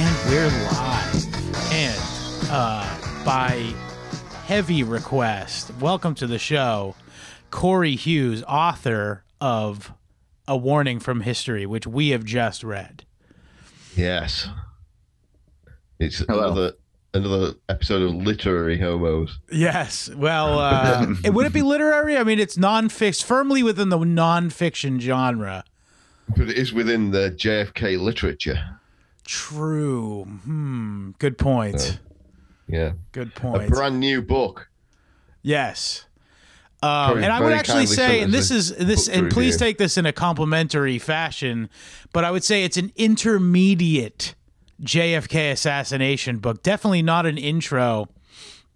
And we're live. And by heavy request, welcome to the show, Cory Hughes, author of A Warning from History, which we have just read. Yes. It's another episode of Literary Homos. Yes. Well, would it be literary? I mean, it's non-fiction, firmly within the non-fiction genre. But it is within the JFK literature. True. Good point. Yeah. Good point. A brand new book. Yes. And I would actually say, and please take this in a complimentary fashion, but I would say it's an intermediate JFK assassination book. Definitely not an intro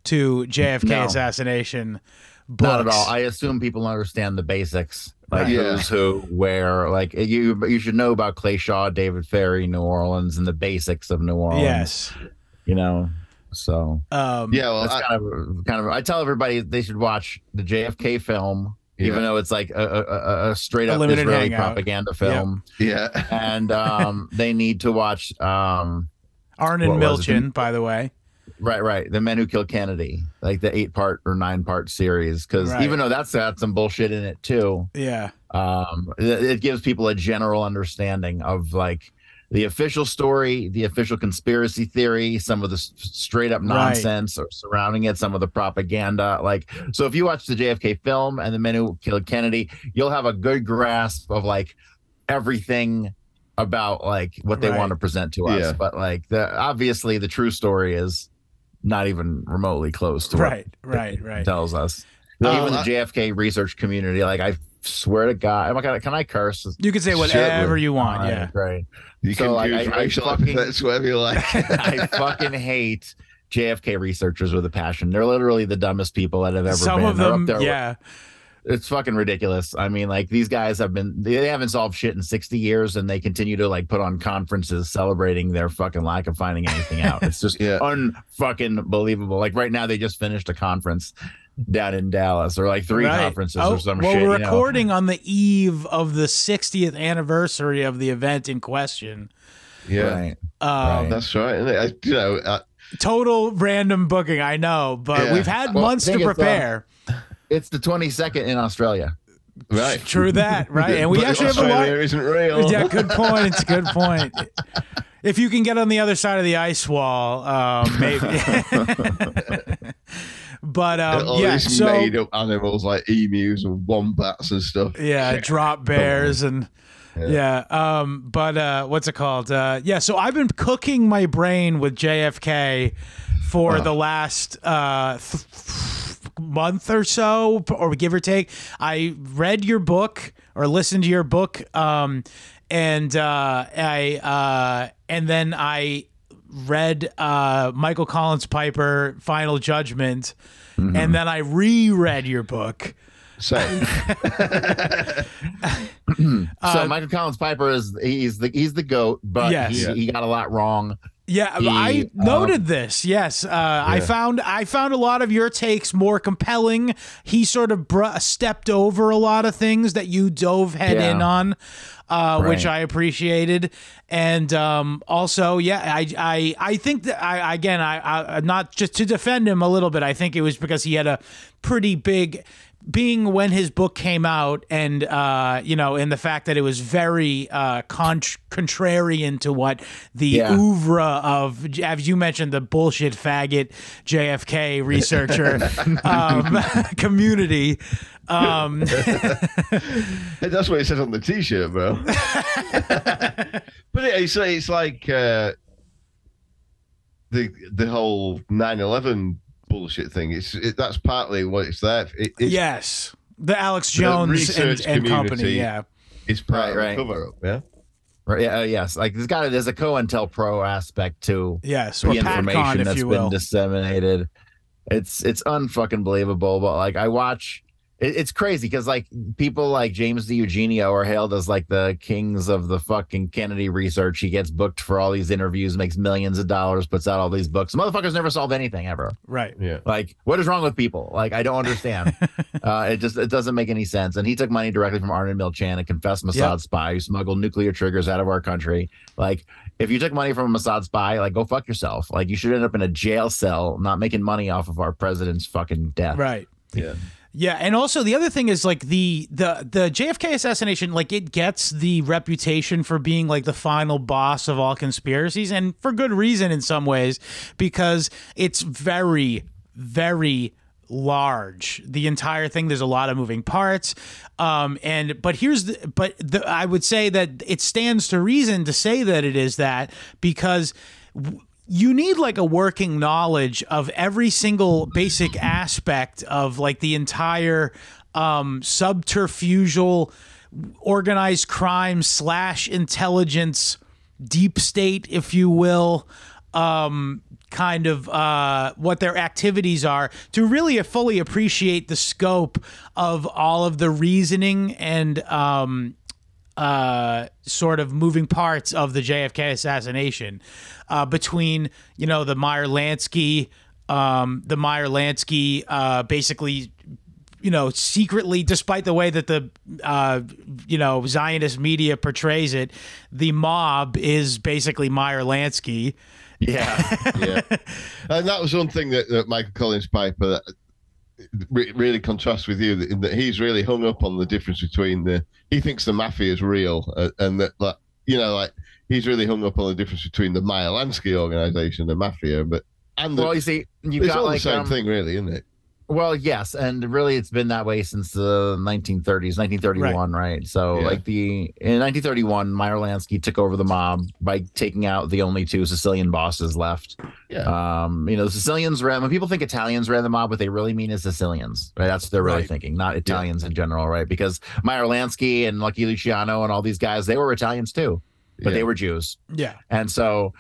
to JFK assassination books. Not at all. I assume people understand the basics, like who's who, where. Like you should know about Clay Shaw, David Ferry, New Orleans, and the basics of New Orleans. Yes, you know. So well, that's kind of. I tell everybody they should watch the JFK film, even though it's like a straight up Israeli propaganda film. Yeah, and they need to watch Arnon Milchan, by the way. Right. The Men Who Killed Kennedy, like the 8-part or 9-part series, because even though that's got some bullshit in it too. Yeah. It gives people a general understanding of like the official story, the official conspiracy theory, some of the straight up nonsense surrounding it, some of the propaganda. Like, so if you watch the JFK film and the Men Who Killed Kennedy, you'll have a good grasp of like everything about like what they want to present to us. But like obviously the true story is not even remotely close to what it tells us. Even the JFK research community, like I swear to God, can I curse? You can say whatever you want. Yeah, right. You can use racial epithets whatever you like. I fucking hate JFK researchers with a passion. They're literally the dumbest people that have ever been. Some of them, yeah. It's fucking ridiculous. I mean, like these guys they haven't solved shit in 60 years and they continue to like put on conferences celebrating their fucking lack of finding anything out. It's just unfucking believable. Like right now they just finished a conference down in Dallas, or like 3 conferences or some shit. Well, we're recording on the eve of the 60th anniversary of the event in question. Yeah. That's right. And total random booking, I know, but we've had months to prepare. It's the 22nd in Australia. Right. True that, right? And we actually have a lot. Isn't real. Yeah, good point. Good point. If you can get on the other side of the ice wall, maybe. But all these made up animals like emus and wombats and stuff. Yeah, drop bears and but what's it called? So I've been cooking my brain with JFK for the last month or so, or give or take. I read your book or listened to your book, and then I read Michael Collins Piper, Final Judgment, and then I reread your book. So Michael Collins Piper he's the GOAT, but he got a lot wrong. Yeah, I noted this. Yes, I found a lot of your takes more compelling. He sort of stepped over a lot of things that you dove head in on, which I appreciated. And also, I think that I'm not just to defend him a little bit. I think it was because he had a pretty big. Being when his book came out, and and the fact that it was very contrarian to what the oeuvre of, as you mentioned, the bullshit faggot JFK researcher community. That's what it says on the T-shirt, bro. But it's like the whole 9/11. Bullshit thing. That's partly what it's there. Yes, the Alex Jones and company. Yeah, it's part of the cover up. Yeah, right. Yes. Like there's a COINTELPRO aspect to the information that's been disseminated. It's unfucking believable. But like I watch. It's crazy because like people like James DiEugenio are hailed as like the kings of the fucking Kennedy research. He gets booked for all these interviews, makes millions of dollars, puts out all these books. Motherfuckers never solved anything ever. Right. Yeah. Like what is wrong with people? Like I don't understand. It doesn't make any sense. And he took money directly from Arnon Milchan, a confessed Mossad spy who smuggled nuclear triggers out of our country. Like if you took money from a Mossad spy, like, go fuck yourself. Like, you should end up in a jail cell, not making money off of our president's fucking death. Right. Yeah. Yeah, and also the other thing is like the JFK assassination, like it gets the reputation for being like the final boss of all conspiracies, and for good reason in some ways, because it's very, very large. The entire thing, there's a lot of moving parts. I would say that it stands to reason to say that it is that, because you need like a working knowledge of every single basic aspect of like the entire subterfugal organized crime / intelligence deep state, if you will, kind of what their activities are, to really fully appreciate the scope of all of the reasoning and sort of moving parts of the JFK assassination, between, you know, the Meyer-Lansky basically, you know, secretly, despite the way that the you know, Zionist media portrays it, the mob is basically Meyer-Lansky. Yeah. Yeah. And that was one thing that Michael Collins Piper really contrasts with you, in that he's really hung up on the difference between he thinks the mafia is real, and that, like, you know, like, he's really hung up on the difference between the Meyer-Lansky organization, the mafia, well, you see, it's all like the same thing, really, isn't it? Well, yes, and really, it's been that way since the 1930s, 1931, right? So, Yeah. like, in 1931, Meyer-Lansky took over the mob by taking out the only two Sicilian bosses left. Yeah. You know, the Sicilians when people think Italians ran the mob, what they really mean is Sicilians, right? That's what they're really Right. thinking, not Italians in general, right? Because Meyer-Lansky and Lucky Luciano and all these guys, they were Italians too, but they were Jews. Yeah. And so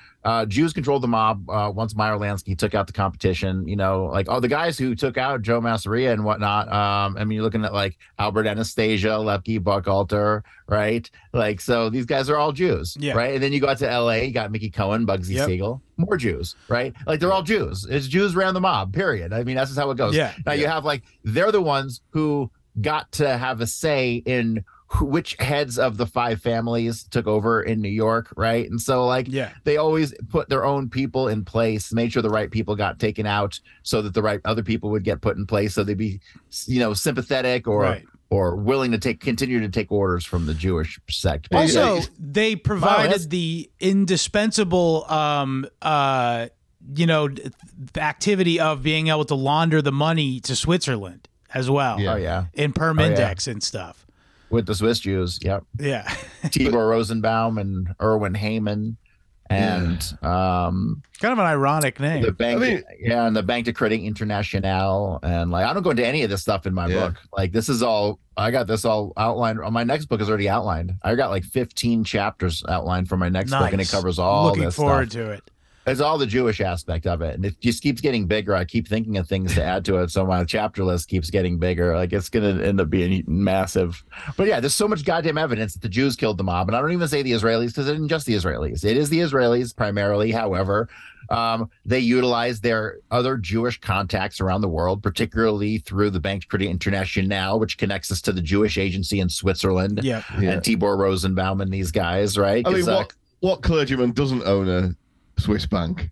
Jews controlled the mob once Meyer-Lansky took out the competition. You know, like, the guys who took out Joe Masseria and whatnot. I mean, you're looking at like Albert Anastasia, Lepke, Buchalter, right? Like, so these guys are all Jews, right? And then you go out to L.A., you got Mickey Cohen, Bugsy Siegel, more Jews, right? Like, they're all Jews. It's Jews ran the mob, period. I mean, that's just how it goes. Yeah. Now you have, like, they're the ones who got to have a say in which heads of the 5 families took over in New York, right? And so, like, they always put their own people in place, made sure the right people got taken out so that the right other people would get put in place, so they'd be, you know, sympathetic or willing to continue to take orders from the Jewish sect. Also, they provided the indispensable you know, activity of being able to launder the money to Switzerland as well. In Perm Index and stuff. With the Swiss Jews, yep. Yeah. Tibor Rosenbaum and Erwin Hayman, and kind of an ironic name. The bank, and the Bank de Crédit International, and like, I don't go into any of this stuff in my book. Like, this is all, I got this all outlined. My next book is already outlined. I got like 15 chapters outlined for my next book, and it covers all. Looking forward to it. It's all the Jewish aspect of it, and it just keeps getting bigger. I keep thinking of things to add to it, so my chapter list keeps getting bigger. Like, it's going to end up being massive. But yeah, there's so much goddamn evidence that the Jews killed the mob, and I don't even say the Israelis, because it isn't just the Israelis. It is the Israelis primarily. However, they utilize their other Jewish contacts around the world, particularly through the Bank de Crédit International, which connects us to the Jewish agency in Switzerland, and Tibor Rosenbaum and these guys, right? I mean, what clergyman doesn't own a Swiss bank?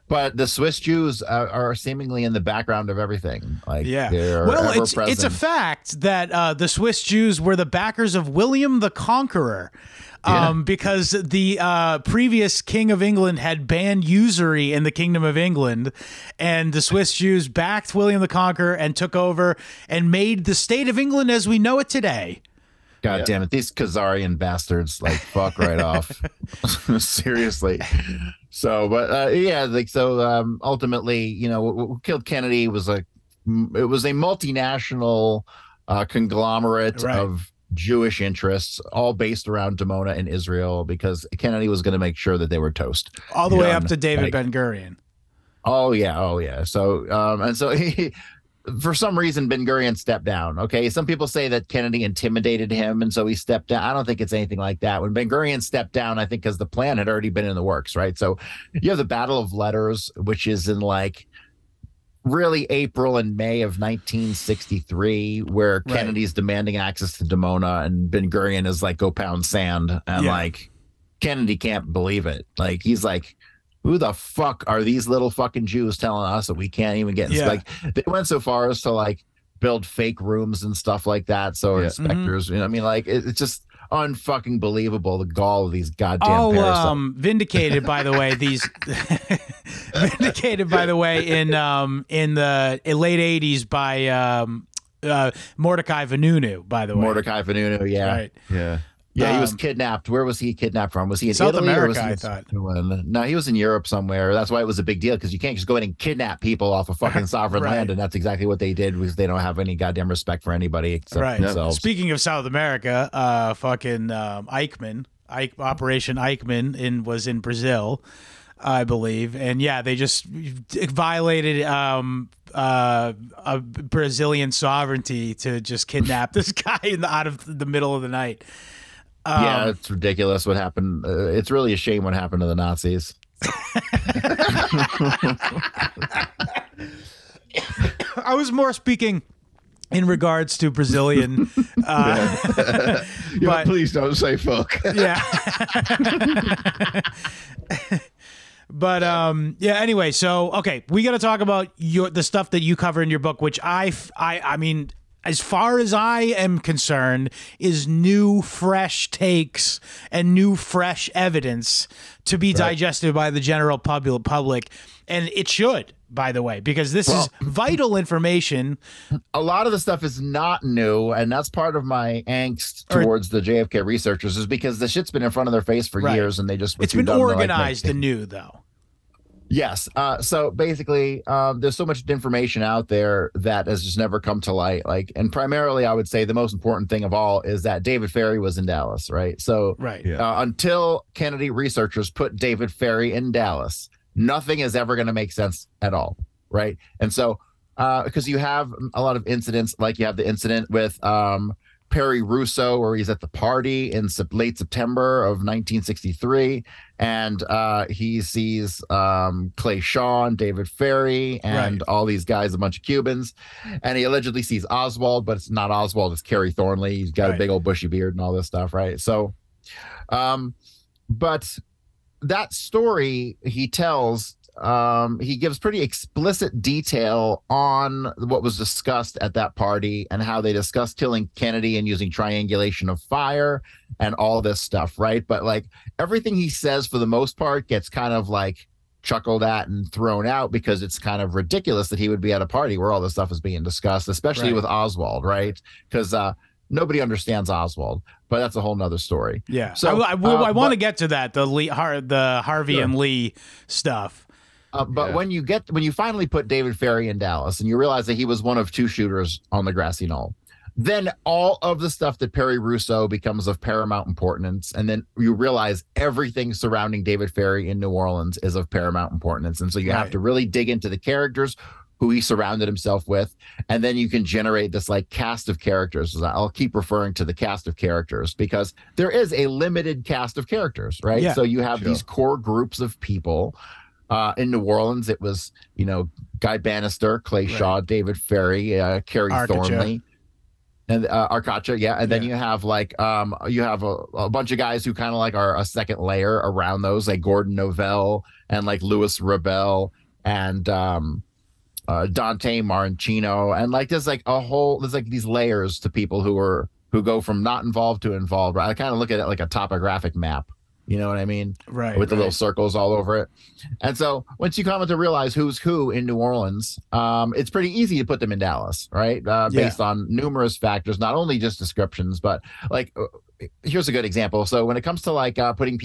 But the Swiss Jews are seemingly in the background of everything. Like, well, it's a fact that the Swiss Jews were the backers of William the Conqueror. Because the previous king of England had banned usury in the Kingdom of England, and the Swiss Jews backed William the Conqueror and took over and made the state of England as we know it today. God damn it. These Khazarian bastards, like, fuck right off. Seriously. So, but ultimately, you know, what killed Kennedy was it was a multinational conglomerate of Jewish interests, all based around Dimona and Israel, because Kennedy was going to make sure that they were toast. All the way up to David Ben-Gurion. Oh, yeah. So, and so he... For some reason, Ben-Gurion stepped down. Okay, some people say that Kennedy intimidated him, and so he stepped down. I don't think it's anything like that. When Ben-Gurion stepped down, I think because the plan had already been in the works, right? So you have the Battle of Letters, which is in like really April and May of 1963, where Kennedy's demanding access to Dimona, and Ben Gurion is like, go pound sand. And like, Kennedy can't believe it. Like, he's like, who the fuck are these little fucking Jews telling us that we can't even get? Like, they went so far as to like build fake rooms and stuff like that. So inspectors, you know, I mean, like, it's just unfucking believable, the gall of these goddamn parasites. Vindicated by the way, vindicated by the way in the late 80s by Mordecai Vanunu, by the way. Mordecai Vanunu, Right. Yeah, he was kidnapped. Where was he kidnapped from? Was he in South Italy, America, or was he I thought. No, he was in Europe somewhere. That's why it was a big deal, because you can't just go in and kidnap people off a fucking sovereign land, and that's exactly what they did, because they don't have any goddamn respect for anybody except themselves. Speaking of South America, Eichmann, Operation Eichmann was in Brazil, I believe, and they just violated a Brazilian sovereignty to just kidnap this guy out of the middle of the night. It's ridiculous what happened. It's really a shame what happened to the Nazis. I was more speaking in regards to Brazilian. But please don't say fuck. Yeah. But anyway, so okay, we got to talk about the stuff that you cover in your book, which I mean, as far as I am concerned, is new, fresh takes and new, fresh evidence to be digested by the general public, and it should, by the way, because this is vital information. A lot of the stuff is not new, and that's part of my angst towards the JFK researchers, is because the shit's been in front of their face for years, and they just it's been organized anew, though. Yes. So basically, there's so much information out there that has just never come to light. Like, and primarily, I would say the most important thing of all is that David Ferrie was in Dallas, right? So until Kennedy researchers put David Ferrie in Dallas, nothing is ever going to make sense at all, right? And so, because you have a lot of incidents, like you have the incident with Perry Russo, where he's at the party in late September of 1963, and he sees Clay Shaw and David Ferrie and all these guys, a bunch of Cubans, and he allegedly sees Oswald, but it's not Oswald, it's Kerry Thornley. He's got a big old bushy beard and all this stuff, right? So, but that story he tells, he gives pretty explicit detail on what was discussed at that party and how they discussed killing Kennedy and using triangulation of fire and all this stuff, right? But like everything he says, for the most part, gets kind of like chuckled at and thrown out, because it's kind of ridiculous that he would be at a party where all this stuff is being discussed, especially with Oswald, right? Because nobody understands Oswald, but that's a whole nother story. Yeah. So I want to get to that, the Harvey and Lee stuff. But when you finally put David Ferrie in Dallas and you realize that he was one of two shooters on the grassy knoll, then all of the stuff that Perry Russo becomes of paramount importance. And then you realize everything surrounding David Ferrie in New Orleans is of paramount importance. And so you have to really dig into the characters who he surrounded himself with. And then you can generate this like cast of characters. I'll keep referring to the cast of characters because there is a limited cast of characters, right? Yeah, so you have these core groups of people. In New Orleans, it was, Guy Bannister, Clay Shaw, David Ferrie, Kerry Thornley, and Arcacha. Yeah. And then you have like, you have a bunch of guys who kind of like are a second layer around those, like Gordon Novell and like Louis Rebel and Dante Marancino. And like, there's like these layers to people who go from not involved to involved. Right? I kind of look at it like a topographic map. You know what I mean? Right. With the little circles all over it. And so once you come to realize who's who in New Orleans, it's pretty easy to put them in Dallas, right? Based on numerous factors, not only just descriptions, but like, here's a good example. So when it comes to like putting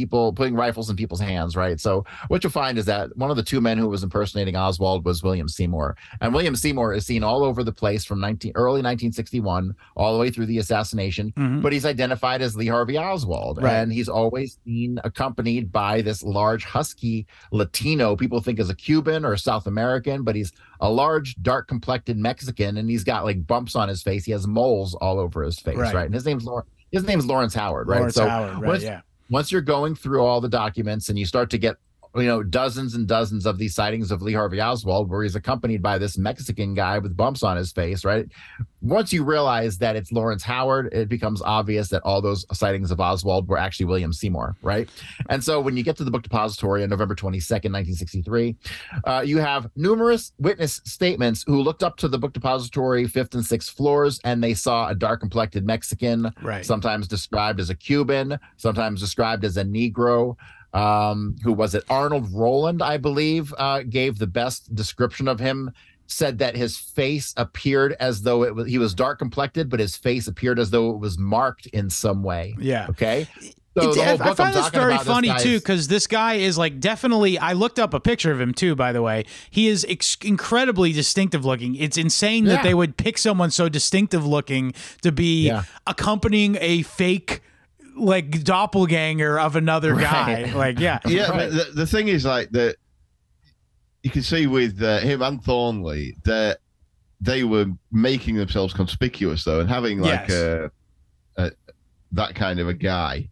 rifles in people's hands, right? So what you'll find is that one of the two men who was impersonating Oswald was William Seymour. And William Seymour is seen all over the place from early 1961 all the way through the assassination, but he's identified as Lee Harvey Oswald. Right. And he's always seen accompanied by this large husky Latino, people think is a Cuban or South American, but he's a large dark complected Mexican, and he's got like bumps on his face. He has moles all over his face, right? And his name's Lawrence Howard, right? Lawrence Howard, right? Once you're going through all the documents and you start to get dozens and dozens of these sightings of Lee Harvey Oswald where he's accompanied by this Mexican guy with bumps on his face, right? Once you realize that it's Lawrence Howard, it becomes obvious that all those sightings of Oswald were actually William Seymour, right? And so when you get to the book depository on November 22nd, 1963, you have numerous witness statements who looked up to the book depository 5th and 6th floors, and they saw a dark-complected Mexican, sometimes described as a Cuban, sometimes described as a Negro. Who was it? Arnold Roland, I believe, gave the best description of him, said that his face appeared as though he was dark complected, but his face appeared as though it was marked in some way. Yeah. Okay. So I find this very funny too, because this guy is like definitely. I looked up a picture of him too, by the way. He is incredibly distinctive looking. It's insane that they would pick someone so distinctive looking to be accompanying a fake, like, doppelganger of another guy. Like, but the thing is, like, that you can see with him and Thornley that they were making themselves conspicuous, though, and having like that kind of a guy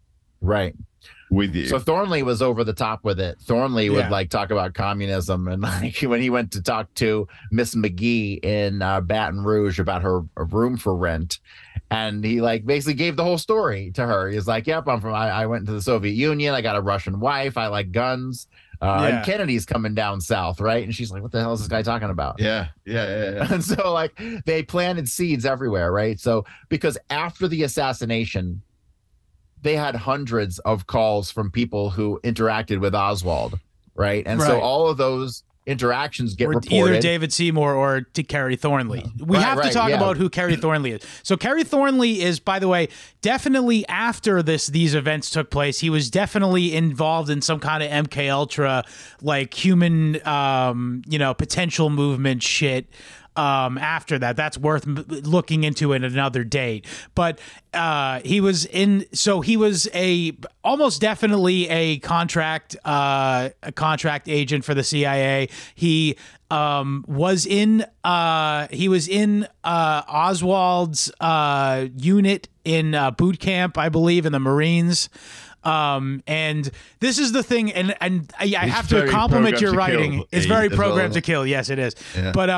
with you. So Thornley was over the top with it. Thornley would like talk about communism, and like when he went to talk to Miss McGee in Baton Rouge about her room for rent, and he like basically gave the whole story to her. He's like, "Yep, I went to the Soviet Union. I got a Russian wife. I like guns. And Kennedy's coming down south, right?" And she's like, "What the hell is this guy talking about?" Yeah. And so like they planted seeds everywhere, right? So because after the assassination, they had hundreds of calls from people who interacted with Oswald, right? And so all of those interactions get reported. Either David Seymour or to Kerry Thornley. We have to talk about who Kerry Thornley is. So Kerry Thornley is, by the way, definitely after these events took place, he was definitely involved in some kind of MK Ultra, like human, potential movement shit. After that's worth looking into in another date. But he was almost definitely a contract agent for the CIA. He was in Oswald's unit in boot camp, I believe, in the Marines. And this is the thing, and I have to compliment your writing. It's very programmed to kill. Yes, it is. Yeah. But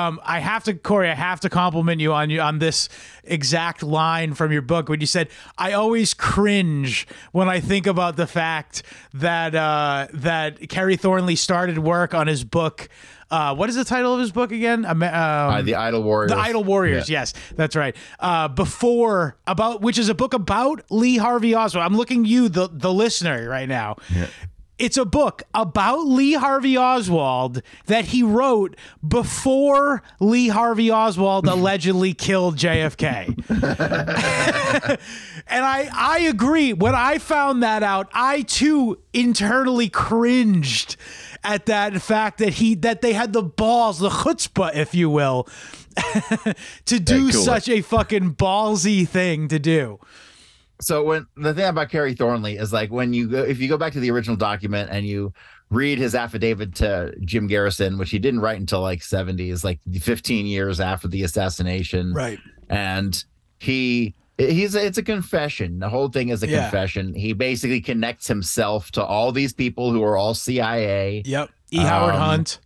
Corey, I have to compliment you on this exact line from your book when you said, "I always cringe when I think about the fact that that Kerry Thornley started work on his book." What is the title of his book again? The Idle Warriors. The Idle Warriors. Yes, that's right. Which is a book about Lee Harvey Oswald. I'm looking you, the listener, right now. Yeah. It's a book about Lee Harvey Oswald that he wrote before Lee Harvey Oswald allegedly killed JFK. And I agree. When I found that out, I too internally cringed at that fact that they had the balls, the chutzpah, if you will, to do such a fucking ballsy thing to do. So when the thing about Kerry Thornley is like if you go back to the original document and you read his affidavit to Jim Garrison, which he didn't write until like 70s, like 15 years after the assassination. Right. And it's a confession. The whole thing is a confession. He basically connects himself to all these people who are all CIA. Yep. E. Howard Hunt.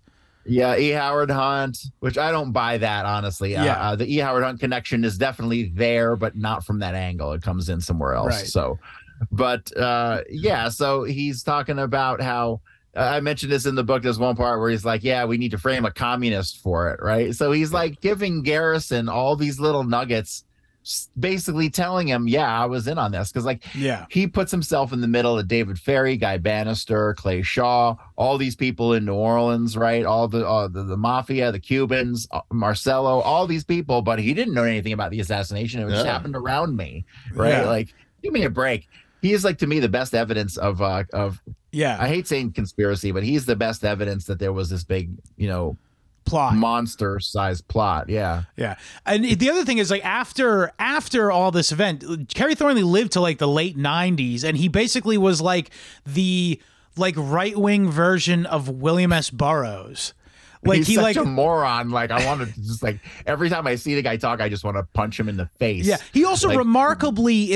Yeah, E. Howard Hunt, which I don't buy that, honestly. Yeah. The E. Howard Hunt connection is definitely there, but not from that angle. It comes in somewhere else. Right. So, but so he's talking about how I mentioned this in the book. There's one part where he's like, "Yeah, we need to frame a communist for it," right? So he's like giving Garrison all these little nuggets, basically telling him, I was in on this. Because he puts himself in the middle of David Ferry, Guy Bannister, Clay Shaw, all these people in New Orleans, right? All the mafia, the Cubans, Marcello, all these people, but he didn't know anything about the assassination. It just happened around me, right? Yeah. Like, give me a break. He is, like, to me, the best evidence of I hate saying conspiracy, but he's the best evidence that there was this big, plot, monster-sized plot. Yeah. And the other thing is, like, after all this event, Kerry Thornley lived to like the late 90s, and he basically was like the right-wing version of William S. Burroughs. Like he's he such like a moron. Like I wanted to just like every time I see the guy talk, I just want to punch him in the face. Yeah, he also like, remarkably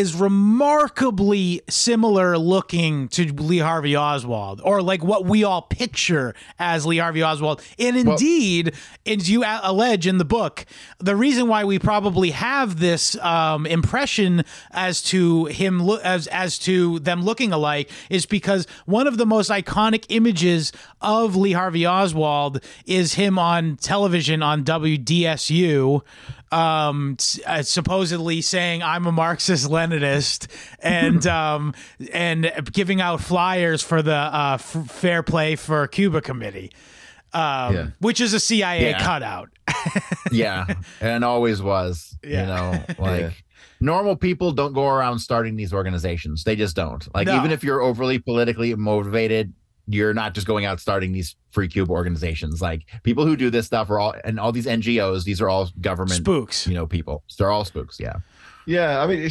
similar looking to Lee Harvey Oswald, or like what we all picture as Lee Harvey Oswald. And indeed, as you allege in the book, the reason why we probably have this impression as to him as to them looking alike is because one of the most iconic images of Lee Harvey Oswald is him on television on WDSU, supposedly saying I'm a Marxist-Leninist and giving out flyers for the Fair Play for Cuba Committee, which is a CIA cutout. Yeah, and always was. You know, like normal people don't go around starting these organizations. They just don't. Like even if you're overly politically motivated, you're not just going out starting these free Cuba organizations. Like people who do this stuff are all, and all these NGOs, these are all government spooks, you know, people. They're all spooks. Yeah. Yeah. I mean,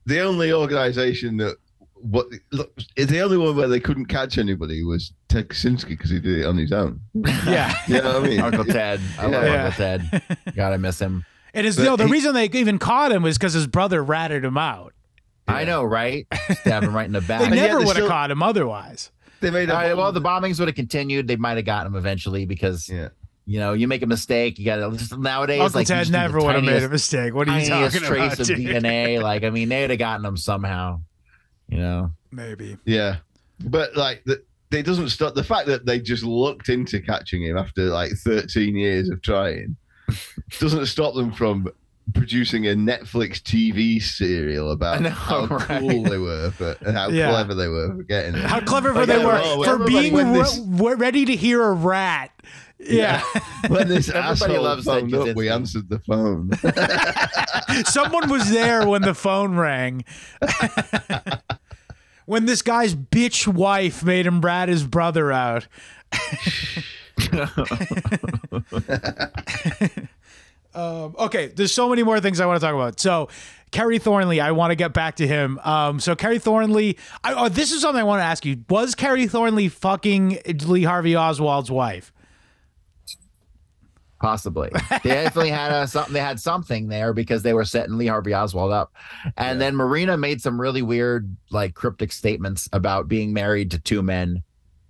the only organization that, the only one where they couldn't catch anybody was Ted Kaczynski because he did it on his own. Yeah. You know what I mean? Uncle Ted. I love Uncle Ted. Gotta miss him. And the reason they even caught him was because his brother ratted him out. I know, right? Stab him right in the back. They never would have caught him otherwise. They made well, the bombings would have continued. They might have gotten him eventually because, you know, you make a mistake. You got to nowadays. Uncle like, Ted never would have made a mistake. What are you talking about? Trace of DNA. Like, I mean, they'd have gotten him somehow. You know, maybe. Yeah, but like it doesn't stop the fact that they just looked into catching him after like 13 years of trying. Doesn't stop them from producing a Netflix TV serial about how cool they were and how clever they were for getting it. How clever they were for being ready to hear a rat. Yeah. When this asshole phoned up, we answered the phone. Someone was there when the phone rang. When this guy's bitch wife made him rat his brother out. Okay, there's so many more things I want to talk about. So, Kerry Thornley, I want to get back to him. So Kerry Thornley, this is something I want to ask you. Was Kerry Thornley fucking Lee Harvey Oswald's wife? Possibly. They definitely had something. They had something there because they were setting Lee Harvey Oswald up. And then Marina made some really weird, like cryptic statements about being married to two men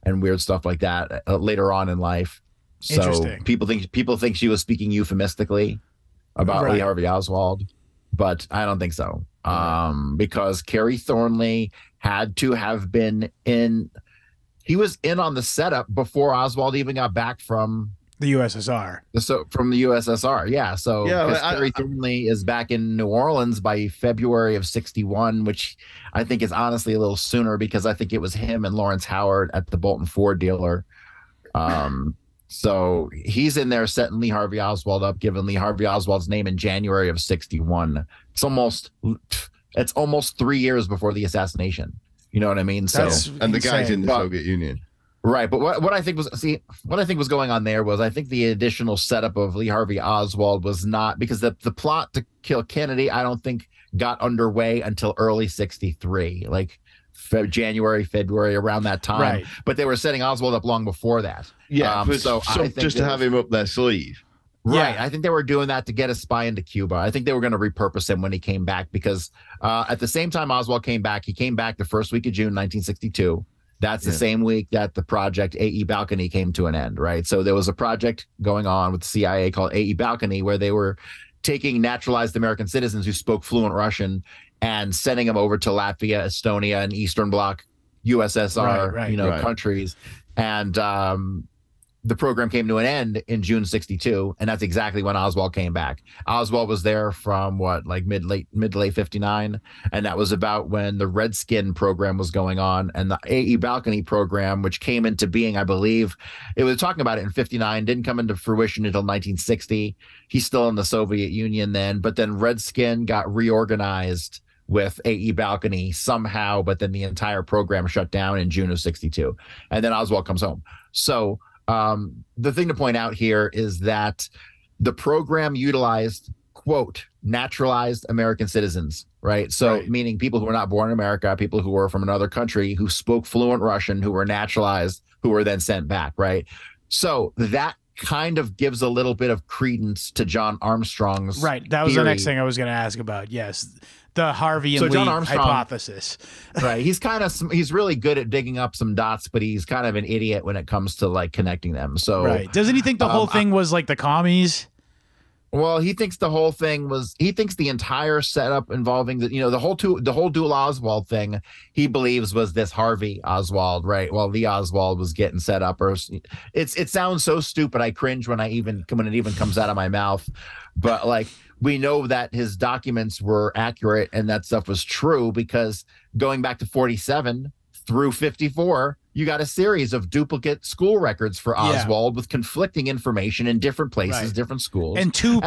and weird stuff like that later on in life. So people think she was speaking euphemistically about Lee Harvey Oswald, but I don't think so. Because Kerry Thornley had to have been he was in on the setup before Oswald even got back from the USSR. So from the USSR, yeah. So Kerry Thornley is back in New Orleans by February of '61, which I think is honestly a little sooner because I think it was him and Lawrence Howard at the Bolton Ford dealer. So he's in there setting Lee Harvey Oswald up, giving Lee Harvey Oswald's name in January of '61. It's almost 3 years before the assassination. You know what I mean? And the guy's in the Soviet Union. Right, but what I think was going on there was I think the additional setup of Lee Harvey Oswald was not because the plot to kill Kennedy I don't think got underway until early '63, like January, February, around that time. Right. But they were setting Oswald up long before that. Yeah, so I think just to have him up their sleeve. Right. Yeah. I think they were doing that to get a spy into Cuba. I think they were going to repurpose him when he came back because at the same time Oswald came back, he came back the first week of June 1962. That's the same week that the project AE Balcony came to an end, right? So there was a project going on with the CIA called AE Balcony where they were taking naturalized American citizens who spoke fluent Russian and sending them over to Latvia, Estonia, and Eastern Bloc USSR, countries. And the program came to an end in June '62, and that's exactly when Oswald came back. Oswald was there from mid to late '59, and that was about when the Redskin program was going on, and the AE Balcony program, which came into being, I believe, it was talking about it in '59, didn't come into fruition until 1960. He's still in the Soviet Union then, but then Redskin got reorganized with AE Balcony somehow, but then the entire program shut down in June of '62, and then Oswald comes home. So the thing to point out here is that the program utilized, quote, naturalized American citizens, right? So meaning people who were not born in America, people who were from another country, who spoke fluent Russian, who were naturalized, who were then sent back, right? So that kind of gives a little bit of credence to John Armstrong's right. That was theory. the next thing I was going to ask about. Yes, the Harvey and Lee John Armstrong, hypothesis. Right. He's really good at digging up some dots, but he's kind of an idiot when it comes to like connecting them. So right. Doesn't he think the whole thing was like the commies? Well, he thinks the whole thing was. He thinks the entire setup involving the whole dual Oswald thing. He believes was this Harvey Oswald, right? Well, Lee Oswald was getting set up, or it sounds so stupid. I cringe when it even comes out of my mouth. But like we know that his documents were accurate and that stuff was true because going back to 47 through 54. You got a series of duplicate school records for Oswald with conflicting information in different places, different schools. And two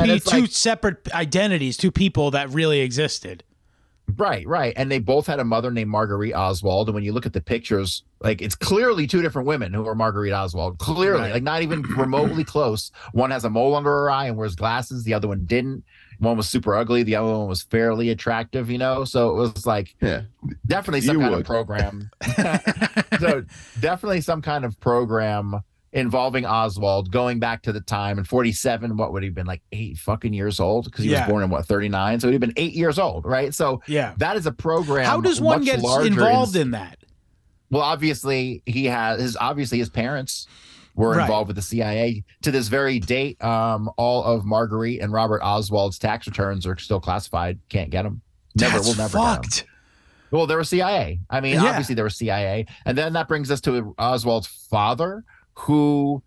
separate identities, two people that really existed. Right. And they both had a mother named Marguerite Oswald. And when you look at the pictures, like it's clearly two different women who are Marguerite Oswald. Clearly, like not even remotely close. One has a mole under her eye and wears glasses. The other one didn't. One was super ugly. The other one was fairly attractive, So it was like definitely some kind of program. So definitely some kind of program involving Oswald going back to the time in 47. What would he have been like 8 fucking years old? Because he was born in 39. So he'd have been 8 years old, right? So that is a program. How does one get involved in that? Well, obviously his parents were involved with the CIA. To this very date, all of Marguerite and Robert Oswald's tax returns are still classified. Can't get them. We'll never get them. Well, they were CIA. I mean, obviously they were CIA. And then that brings us to Oswald's father, who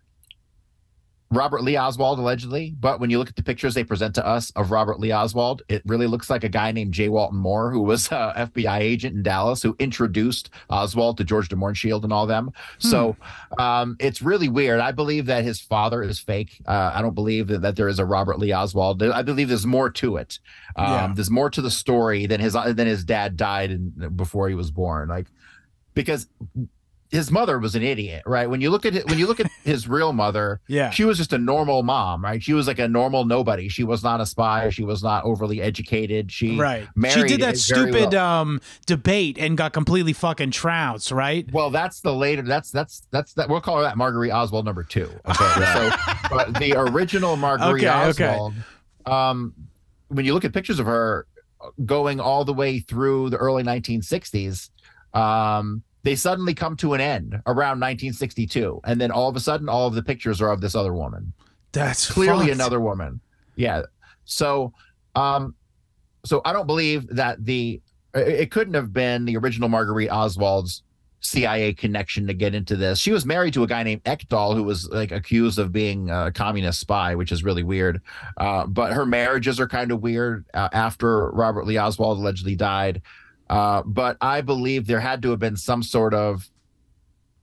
Robert Lee Oswald, allegedly. But when you look at the pictures they present to us of Robert Lee Oswald, it really looks like a guy named J. Walton Moore, who was an FBI agent in Dallas, who introduced Oswald to George de Mohrenschildt and all them. So it's really weird. I believe that his father is fake. I don't believe that there is a Robert Lee Oswald. I believe there's more to it. There's more to the story than his dad died before he was born. Like, because his mother was an idiot, right? When you look at his real mother, she was just a normal mom, right? She was like a normal nobody. She was not a spy. She was not overly educated. She married. She did that stupid debate and got completely fucking trounced, right? Well, that's the later. That's that. We'll call her that Marguerite Oswald number 2. Okay, so but the original Marguerite Oswald. When you look at pictures of her going all the way through the early 1960s, they suddenly come to an end around 1962. And then all of a sudden, all of the pictures are of this other woman. That's clearly another woman. Yeah. So I don't believe that it couldn't have been the original Marguerite Oswald's CIA connection to get into this. She was married to a guy named Ekdahl, who was like accused of being a communist spy, which is really weird. But her marriages are kind of weird after Robert Lee Oswald allegedly died. But I believe there had to have been some sort of,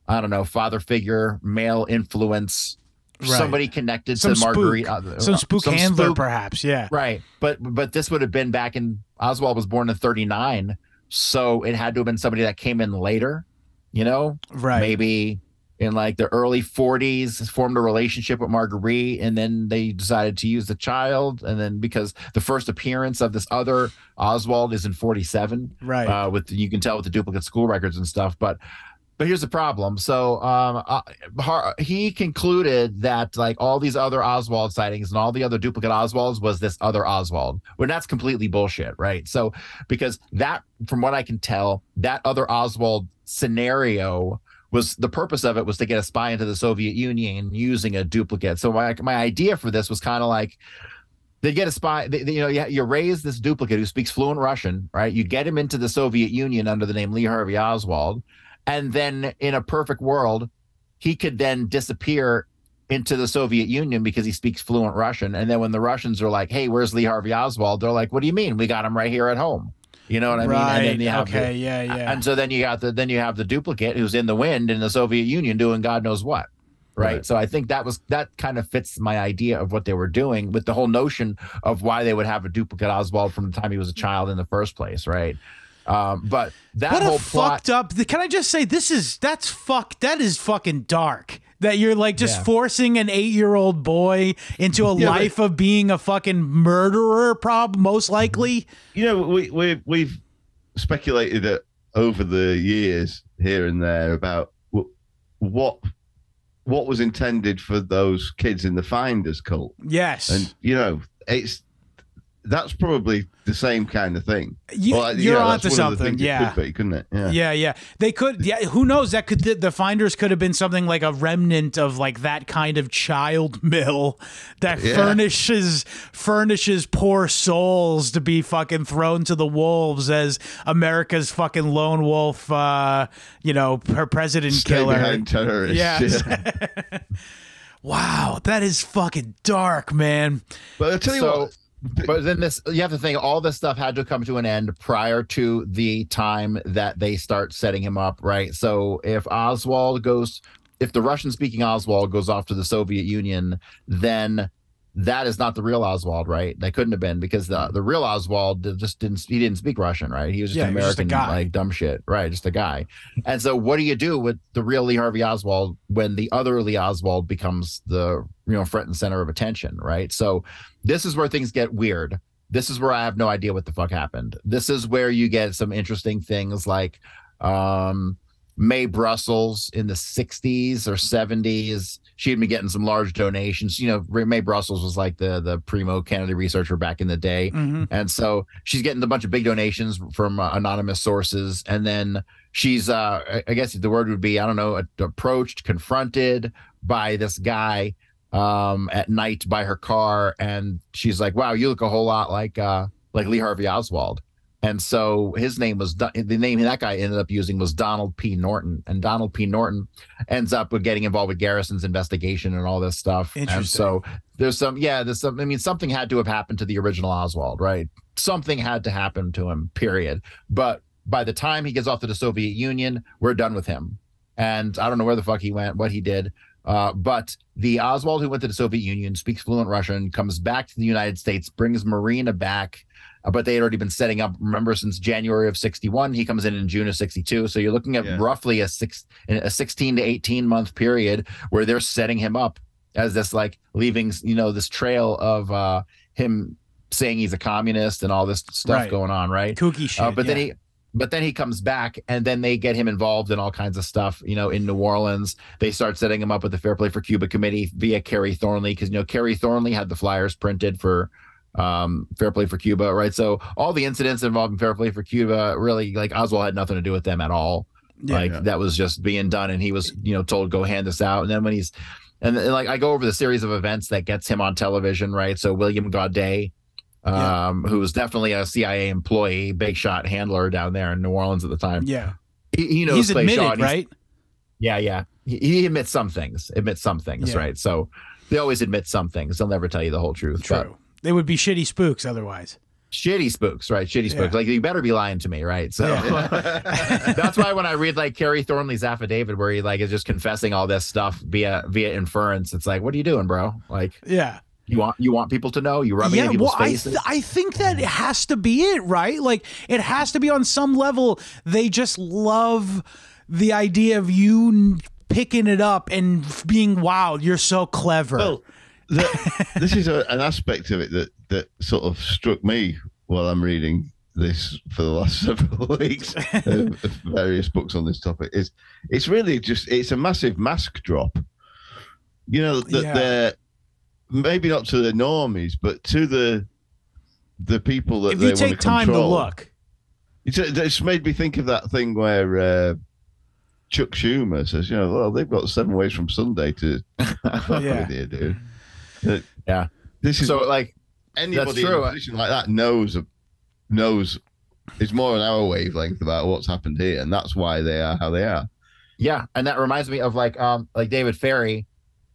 I don't know, father figure, male influence, somebody connected to Marguerite. Some spook handler, perhaps. Yeah. Right. But this would have been back in, Oswald was born in 39. So it had to have been somebody that came in later, maybe in like the early 40s, formed a relationship with Marguerite, and then they decided to use the child. And then because the first appearance of this other Oswald is in 47, right? You can tell with the duplicate school records and stuff. But here's the problem. So he concluded that like all these other Oswald sightings and all the other duplicate Oswalds was this other Oswald. Well, that's completely bullshit, right? So because that, from what I can tell, that other Oswald scenario was the purpose of it was to get a spy into the Soviet Union using a duplicate. So my idea for this was kind of like, they get a spy, you raise this duplicate who speaks fluent Russian, right? You get him into the Soviet Union under the name Lee Harvey Oswald. And then in a perfect world, he could then disappear into the Soviet Union because he speaks fluent Russian. And then when the Russians are like, hey, where's Lee Harvey Oswald? They're like, what do you mean? We got him right here at home. You know what I mean? And then you have And so then you have the duplicate who's in the wind in the Soviet Union doing God knows what. Right. So I think that kind of fits my idea of what they were doing with the whole notion of why they would have a duplicate Oswald from the time he was a child in the first place. Right. But that what whole a plot, fucked up. Can I just say that is fucking dark. That you're like just forcing an 8-year-old boy into a life of being a fucking murderer, most likely. We've speculated over the years here and there about what what was intended for those kids in the Finders cult. Yes. And, that's probably the same kind of thing. You're onto something. Yeah. Could be, couldn't it? Yeah. They could. Yeah. Who knows? That could, the Finders could have been something like a remnant of like that kind of child mill that furnishes poor souls to be fucking thrown to the wolves as America's fucking lone wolf, her president Stay killer. Behind terrorists. Yes. Yeah. Wow. That is fucking dark, man. But I'll tell you what. But then you have to think all this stuff had to come to an end prior to the time that they start setting him up, right? So if the Russian-speaking Oswald goes off to the Soviet Union, then that is not the real Oswald, right? That couldn't have been, because the real Oswald didn't speak Russian, right? He was just an American, like dumb shit, right? Just a guy. And so what do you do with the real Lee Harvey Oswald when the other Lee Oswald becomes the front and center of attention, right? So this is where things get weird. This is where I have no idea what the fuck happened. This is where you get some interesting things like Mae Brussels in the 60s or 70s. She had been getting some large donations. Mae Brussels was like the primo Kennedy researcher back in the day. Mm-hmm. And so she's getting a bunch of big donations from anonymous sources. And then she's, I guess the word would be, I don't know, approached, confronted by this guy at night by her car. And she's like, wow, you look a whole lot like Lee Harvey Oswald. And so his name was, the name that guy ended up using was Donald P. Norton. And Donald P. Norton ends up with getting involved with Garrison's investigation and all this stuff. And so there's something had to have happened to the original Oswald, right? Something had to happen to him, period. But by the time he gets off to the Soviet Union, we're done with him. And I don't know where the fuck he went, what he did. But the Oswald who went to the Soviet Union, speaks fluent Russian, comes back to the United States, brings Marina back. But they had already been setting up, remember, since January of 61. He comes in June of 62. So you're looking at roughly a 16 to 18 month period where they're setting him up as this, like, leaving, this trail of him saying he's a communist and all this stuff going on, right? Kooky shit. But then he comes back, and then they get him involved in all kinds of stuff, in New Orleans. They start setting him up with the Fair Play for Cuba Committee via Kerry Thornley, because, Kerry Thornley had the flyers printed for Fair Play for Cuba, right? So all the incidents involving Fair Play for Cuba, really, like, Oswald had nothing to do with them at all. That was just being done, and he was, told, go hand this out. And then when I go over the series of events that gets him on television, right? So William Gaudet, who was definitely a CIA employee, big shot handler down there in New Orleans at the time. Yeah. He knows he's admitted, right? Yeah. He admits some things, right? So they always admit some things. They'll never tell you the whole truth. True. But they would be shitty spooks otherwise. Shitty spooks, right? Shitty spooks. Like, you better be lying to me, right? So that's why when I read, like, Kerry Thornley's affidavit, where he, like, is just confessing all this stuff via inference, it's like, what are you doing, bro? Like, you want people to know? You rubbing in people's faces? I think that it has to be it, right? Like, it has to be on some level. They just love the idea of you picking it up and being, wow, you're so clever. Well, this is an aspect of it that sort of struck me while I'm reading this for the last several weeks, various books on this topic. It's really just, it's a massive mask drop. They're maybe not to the normies, but to the people that if they you want to take time control. to look. It's made me think of that thing where Chuck Schumer says, well, they've got 7 ways from Sunday to fuck with you, dude. This is so, like, anybody in a position like that knows it's more on our wavelength about what's happened here, and that's why they are how they are. Yeah, and that reminds me of like David Ferrie.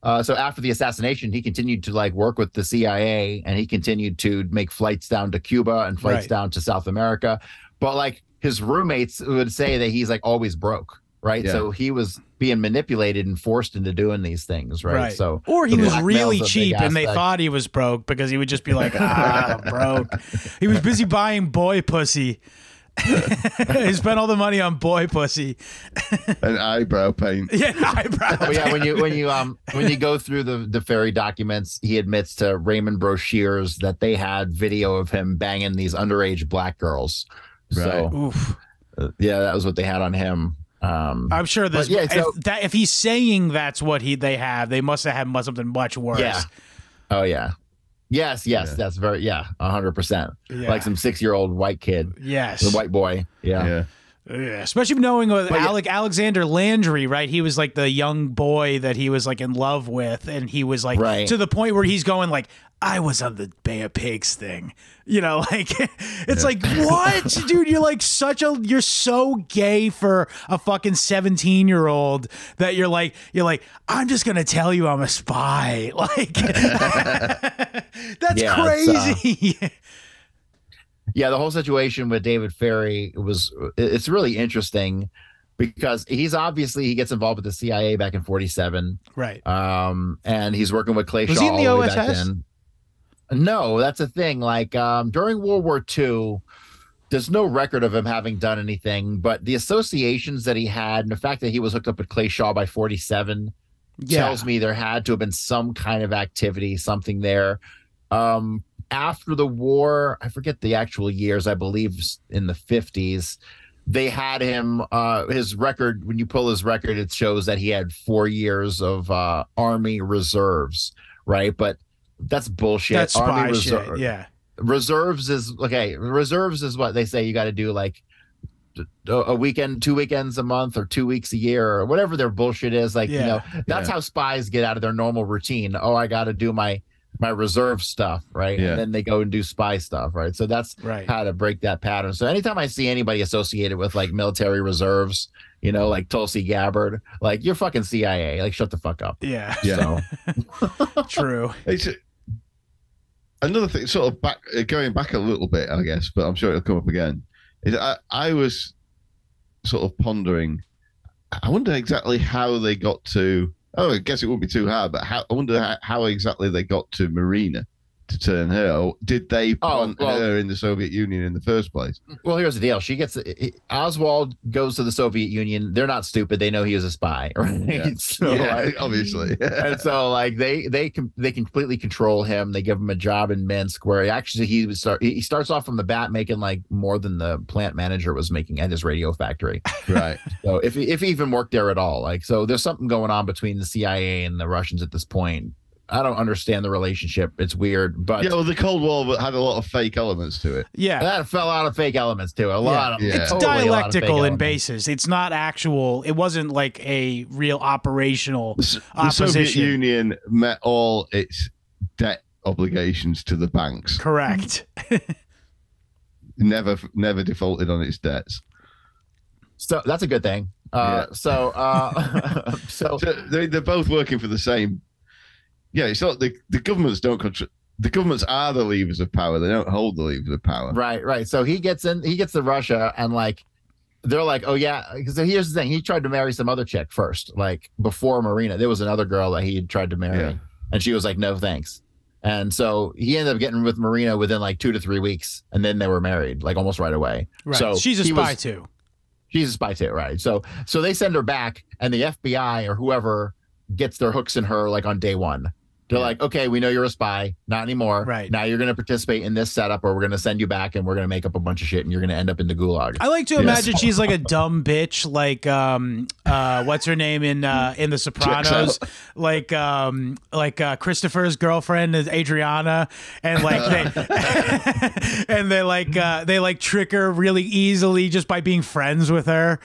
So after the assassination, he continued to, like, work with the CIA, and he continued to make flights down to Cuba and flights down to South America. But, like, his roommates would say that he's, like, always broke. Right. Yeah. So he was being manipulated and forced into doing these things. Right. So, or he was really cheap and they thought he was broke because he would just be like, I'm broke. He was busy buying boy pussy. He spent all the money on boy pussy and eyebrow paint. When you go through the Ferry documents, he admits to Raymond Brochiers that they had video of him banging these underage black girls. Right. So, that was what they had on him. I'm sure this. Yeah, so, if he's saying that's what they have, they must have had something much worse. Yeah. Oh yeah. Yes. That's 100%. Like some 6-year-old white kid. Yes. The white boy. Yeah. Especially knowing Alexander Landry, right? He was like the young boy that he was like in love with, and he was like to the point where he's going like, I was on the Bay of Pigs thing, like it's like, what, dude? You're like you're so gay for a fucking 17-year-old that you're like, I'm just gonna tell you I'm a spy, like that's crazy. Yeah, the whole situation with David Ferry it's really interesting because he gets involved with the CIA back in 47. Right. And he's working with Clay Was Shaw he in the all the way OSS? back then. No, that's the thing. Like during World War II, there's no record of him having done anything, but the associations that he had and the fact that he was hooked up with Clay Shaw by 47 tells me there had to have been some kind of activity, something there. After the war, I forget the actual years, I believe in the 50s, they had him, his record, when you pull his record, it shows that he had 4 years of Army reserves, right? But that's bullshit. That's spy shit, yeah. Reserves is what they say you got to do, like a weekend, 2 weekends a month, or 2 weeks a year, or whatever their bullshit is. Like, that's how spies get out of their normal routine. Oh, I got to do my reserve stuff, right? And then they go and do spy stuff, right? So that's how to break that pattern. So anytime I see anybody associated with like military reserves, like Tulsi Gabbard, like, you're fucking CIA, like, shut the fuck up. Yeah. So. True. It's another thing, sort of going back a little bit, I guess, but I'm sure it'll come up again. I was sort of pondering, I wonder exactly how they got to. Oh, I guess it wouldn't be too hard, but I wonder how exactly they got to Marina to turn her. Or did they plant her in the Soviet Union in the first place? Well, here's the deal. Oswald goes to the Soviet Union. They're not stupid. They know he is a spy, right? Yeah, So, obviously. And so, like, they completely control him. They give him a job in Minsk, where actually he starts off from the bat making like more than the plant manager was making at his radio factory. Right. So if he even worked there at all, like, so there's something going on between the CIA and the Russians at this point. I don't understand the relationship. It's weird, but the Cold War had a lot of fake elements to it. Yeah, that fell out of fake elements to it. It's totally dialectical in basis. It's not actual. It wasn't like a real operational opposition. The Soviet Union met all its debt obligations to the banks. Correct. Never defaulted on its debts. So that's a good thing. So they're both working for the same. Yeah, it's not the governments don't control. The governments are the levers of power. They don't hold the levers of power. Right. So he gets to Russia, and like, they're like, oh yeah. Because here's the thing: he tried to marry some other chick first, like before Marina. There was another girl that he had tried to marry, and she was like, no thanks. And so he ended up getting with Marina within like 2 to 3 weeks, and then they were married like almost right away. Right. So she's a spy too. She's a spy too, right? So they send her back, and the FBI or whoever gets their hooks in her like on day one. They're like, okay, we know you're a spy. Not anymore. Right. Now you're going to participate in this setup, or we're going to send you back, and we're going to make up a bunch of shit, and you're going to end up in the gulag. I like to imagine she's like a dumb bitch, like what's her name in The Sopranos, like Christopher's girlfriend is Adriana, and like they like trick her really easily just by being friends with her.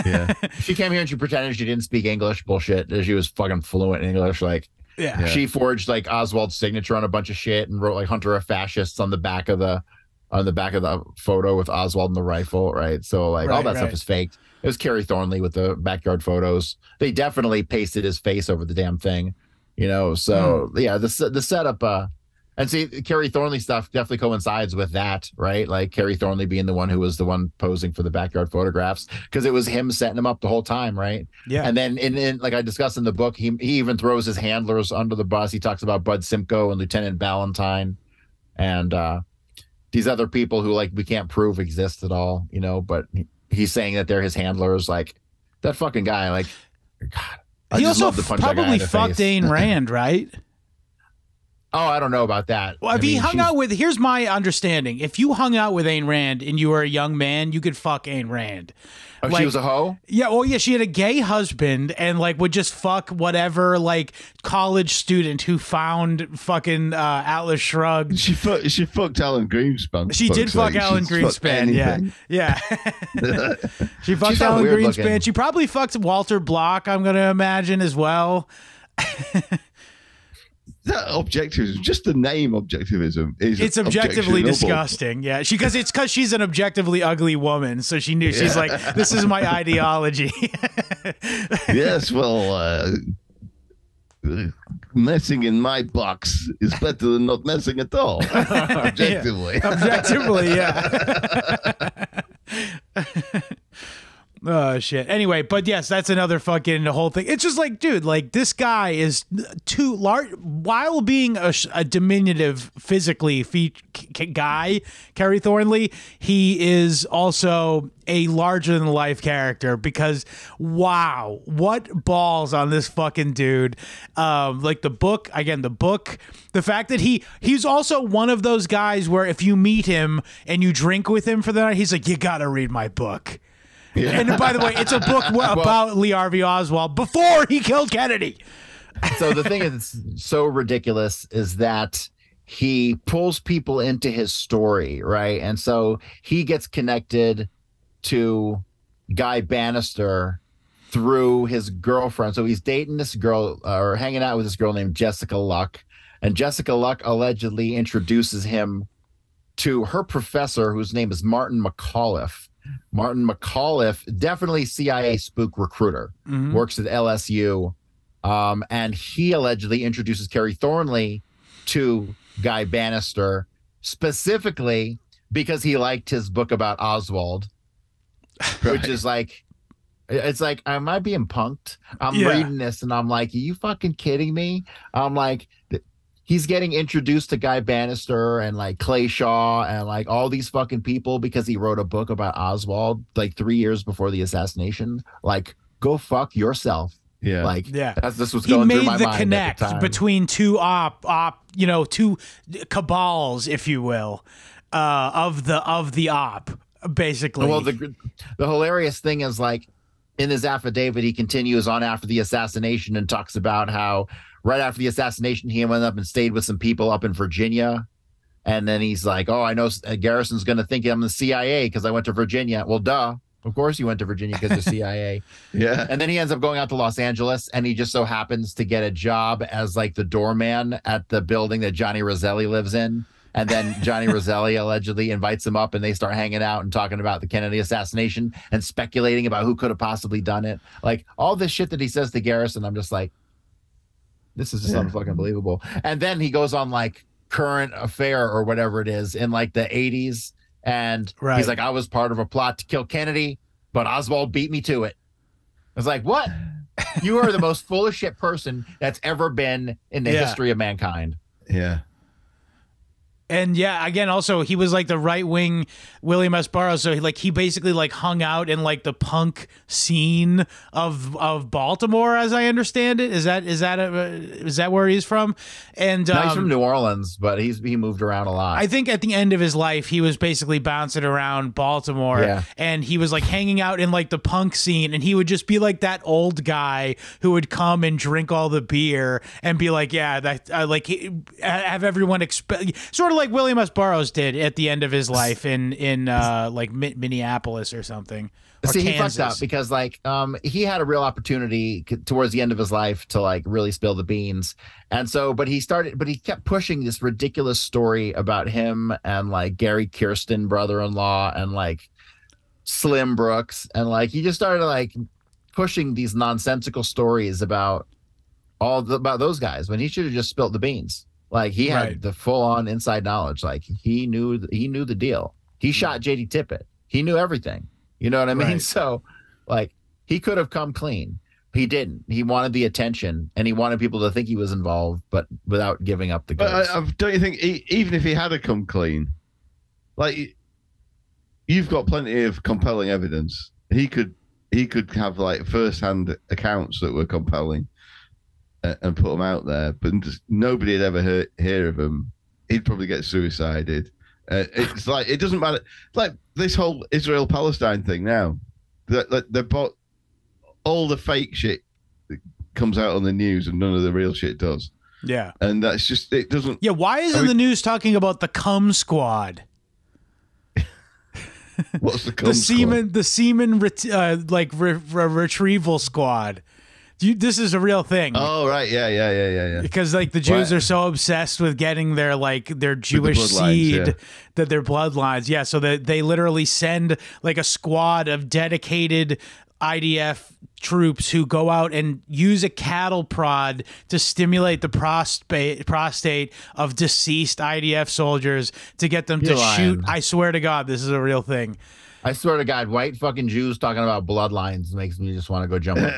Yeah. She came here and she pretended she didn't speak English. Bullshit. She was fucking fluent in English. Like. Yeah. She forged like Oswald's signature on a bunch of shit and wrote like Hunter a Fascist on the back of the photo with Oswald and the rifle, right? So like all that stuff is faked. It was Kerry Thornley with the backyard photos. They definitely pasted his face over the damn thing, So yeah, the setup. And see, Kerry Thornley stuff definitely coincides with that, right? Like Kerry Thornley being the one who was the one posing for the backyard photographs, because it was him setting him up the whole time, right? Yeah. And then in like I discussed in the book, he even throws his handlers under the bus. He talks about Bud Simcoe and Lieutenant Ballantyne and these other people who like we can't prove exist at all, but he's saying that they're his handlers. Like that fucking guy, like God. He also probably fucked Ayn Rand, right? Oh, I don't know about that. Well, if I he mean, hung out with, here's my understanding. If you hung out with Ayn Rand and you were a young man, you could fuck Ayn Rand. Oh, she was a hoe? Yeah, well, yeah, she had a gay husband and like would just fuck whatever like college student who found fucking Atlas Shrugged. She fucked Alan Greenspan. She did fuck Alan Greenspan. Yeah. She fucked Alan Greenspan. Looking. She probably fucked Walter Block, I'm gonna imagine, as well. That objectivism, just the name objectivism, it's objectively disgusting. Yeah, it's because she's an objectively ugly woman, so she knew. She's like, this is my ideology. Yes, well, messing in my box is better than not messing at all. Objectively. Yeah. Objectively, yeah. Oh shit. Anyway, but yes, that's another fucking whole thing. It's just like, dude, like this guy is too large while being a diminutive physically guy, Kerry Thornley. He is also a larger than life character because wow, what balls on this fucking dude. Like the book, the fact that he's also one of those guys where if you meet him and you drink with him for the night, he's like, you gotta read my book. Yeah. And by the way, it's a book about Lee Harvey Oswald before he killed Kennedy. So the thing that's so ridiculous is that he pulls people into his story, right? And so he gets connected to Guy Bannister through his girlfriend. So he's dating this girl or hanging out with this girl named Jessica Luck. And Jessica Luck allegedly introduces him to her professor, whose name is Martin McAuliffe. Martin McAuliffe, definitely CIA spook recruiter, works at LSU. And he allegedly introduces Kerry Thornley to Guy Bannister specifically because he liked his book about Oswald, which is like, it's like, am I being punked? I'm reading this and I'm like, are you fucking kidding me? I'm like, he's getting introduced to Guy Bannister and like Clay Shaw and like all these fucking people because he wrote a book about Oswald like 3 years before the assassination. Like, go fuck yourself. Yeah. Like, yeah. This was going through my mind. He made the connect between two two cabals, if you will, of the op, basically. Well, the hilarious thing is like in his affidavit, he continues on after the assassination and talks about how right after the assassination, he went up and stayed with some people up in Virginia. And then he's like, oh, I know Garrison's going to think I'm the CIA because I went to Virginia. Well, duh. Of course you went to Virginia because you're CIA. Yeah. And then he ends up going out to Los Angeles and he just so happens to get a job as like the doorman at the building that Johnny Roselli lives in. And then Johnny Roselli allegedly invites him up and they start hanging out and talking about the Kennedy assassination and speculating about who could have possibly done it. Like all this shit that he says to Garrison, I'm just like, this is just unfucking believable. And then he goes on like Current Affair or whatever it is in like the 80s. And he's like, I was part of a plot to kill Kennedy, but Oswald beat me to it. I was like, what? You are the most full of shit person that's ever been in the history of mankind. Yeah. And yeah, again, also he was like the right wing William S. Burroughs, so he basically like hung out in like the punk scene of Baltimore, as I understand it. Is that where he's from? And no, he's from New Orleans, but he moved around a lot. I think at the end of his life, he was basically bouncing around Baltimore, and he was like hanging out in like the punk scene, and he would just be like that old guy who would come and drink all the beer and be like, yeah, that have everyone sort of like William S. Burroughs did at the end of his life in like Minneapolis or something. Or See, Kansas. he fucked up because like he had a real opportunity towards the end of his life to like really spill the beans, and so but he kept pushing this ridiculous story about him and like Gary Kirsten, brother-in-law, and like Slim Brooks, and like he just started like pushing these nonsensical stories about about those guys when he should have just spilled the beans. Like he had the full on inside knowledge. Like he knew the deal. He shot JD Tippit. He knew everything. You know what I mean? Right. So like he could have come clean. He didn't. He wanted the attention and he wanted people to think he was involved, but without giving up the goods. But don't you think even if he had come clean, like you've got plenty of compelling evidence. He could have like first-hand accounts that were compelling. and put him out there, but nobody had ever hear of him. He'd probably get suicided. It's like, it doesn't matter. Like this whole Israel-Palestine thing now, they bought all the fake shit that comes out on the news and none of the real shit does. Yeah. And that's just, it doesn't. Yeah. Why isn't the news talking about the cum squad? What's the cum squad? The semen retrieval squad. This is a real thing. Oh, right. Yeah. Because like the Jews are so obsessed with getting their Jewish seed, that their bloodlines. Yeah. So that they literally send like a squad of dedicated IDF troops who go out and use a cattle prod to stimulate the prostate of deceased IDF soldiers to get them to shoot. I swear to God, this is a real thing. I swear to God, white fucking Jews talking about bloodlines makes me just want to go jump up.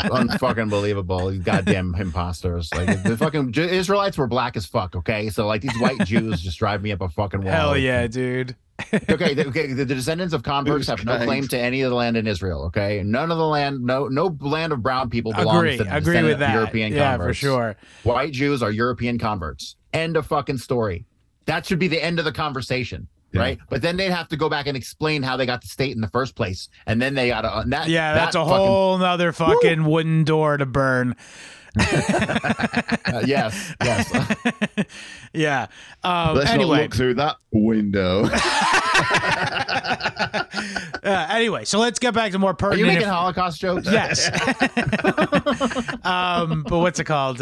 Unfucking believable. These goddamn imposters. Like the fucking Israelites were black as fuck, okay? So like these white Jews just drive me up a fucking wall. Hell yeah, dude. Okay. The descendants of converts have no claim to any of the land in Israel, okay? None of the land, no land of brown people belongs to the descendant of European converts. Yeah, for sure. White Jews are European converts. End of fucking story. That should be the end of the conversation. Right, but then they'd have to go back and explain how they got the state in the first place, and then they gotta that's a whole nother fucking wooden door to burn. Yes. Yeah. Let's not look through that window. Anyway, so let's get back to more pertinent. Are you making Holocaust jokes? Yes. But what's it called?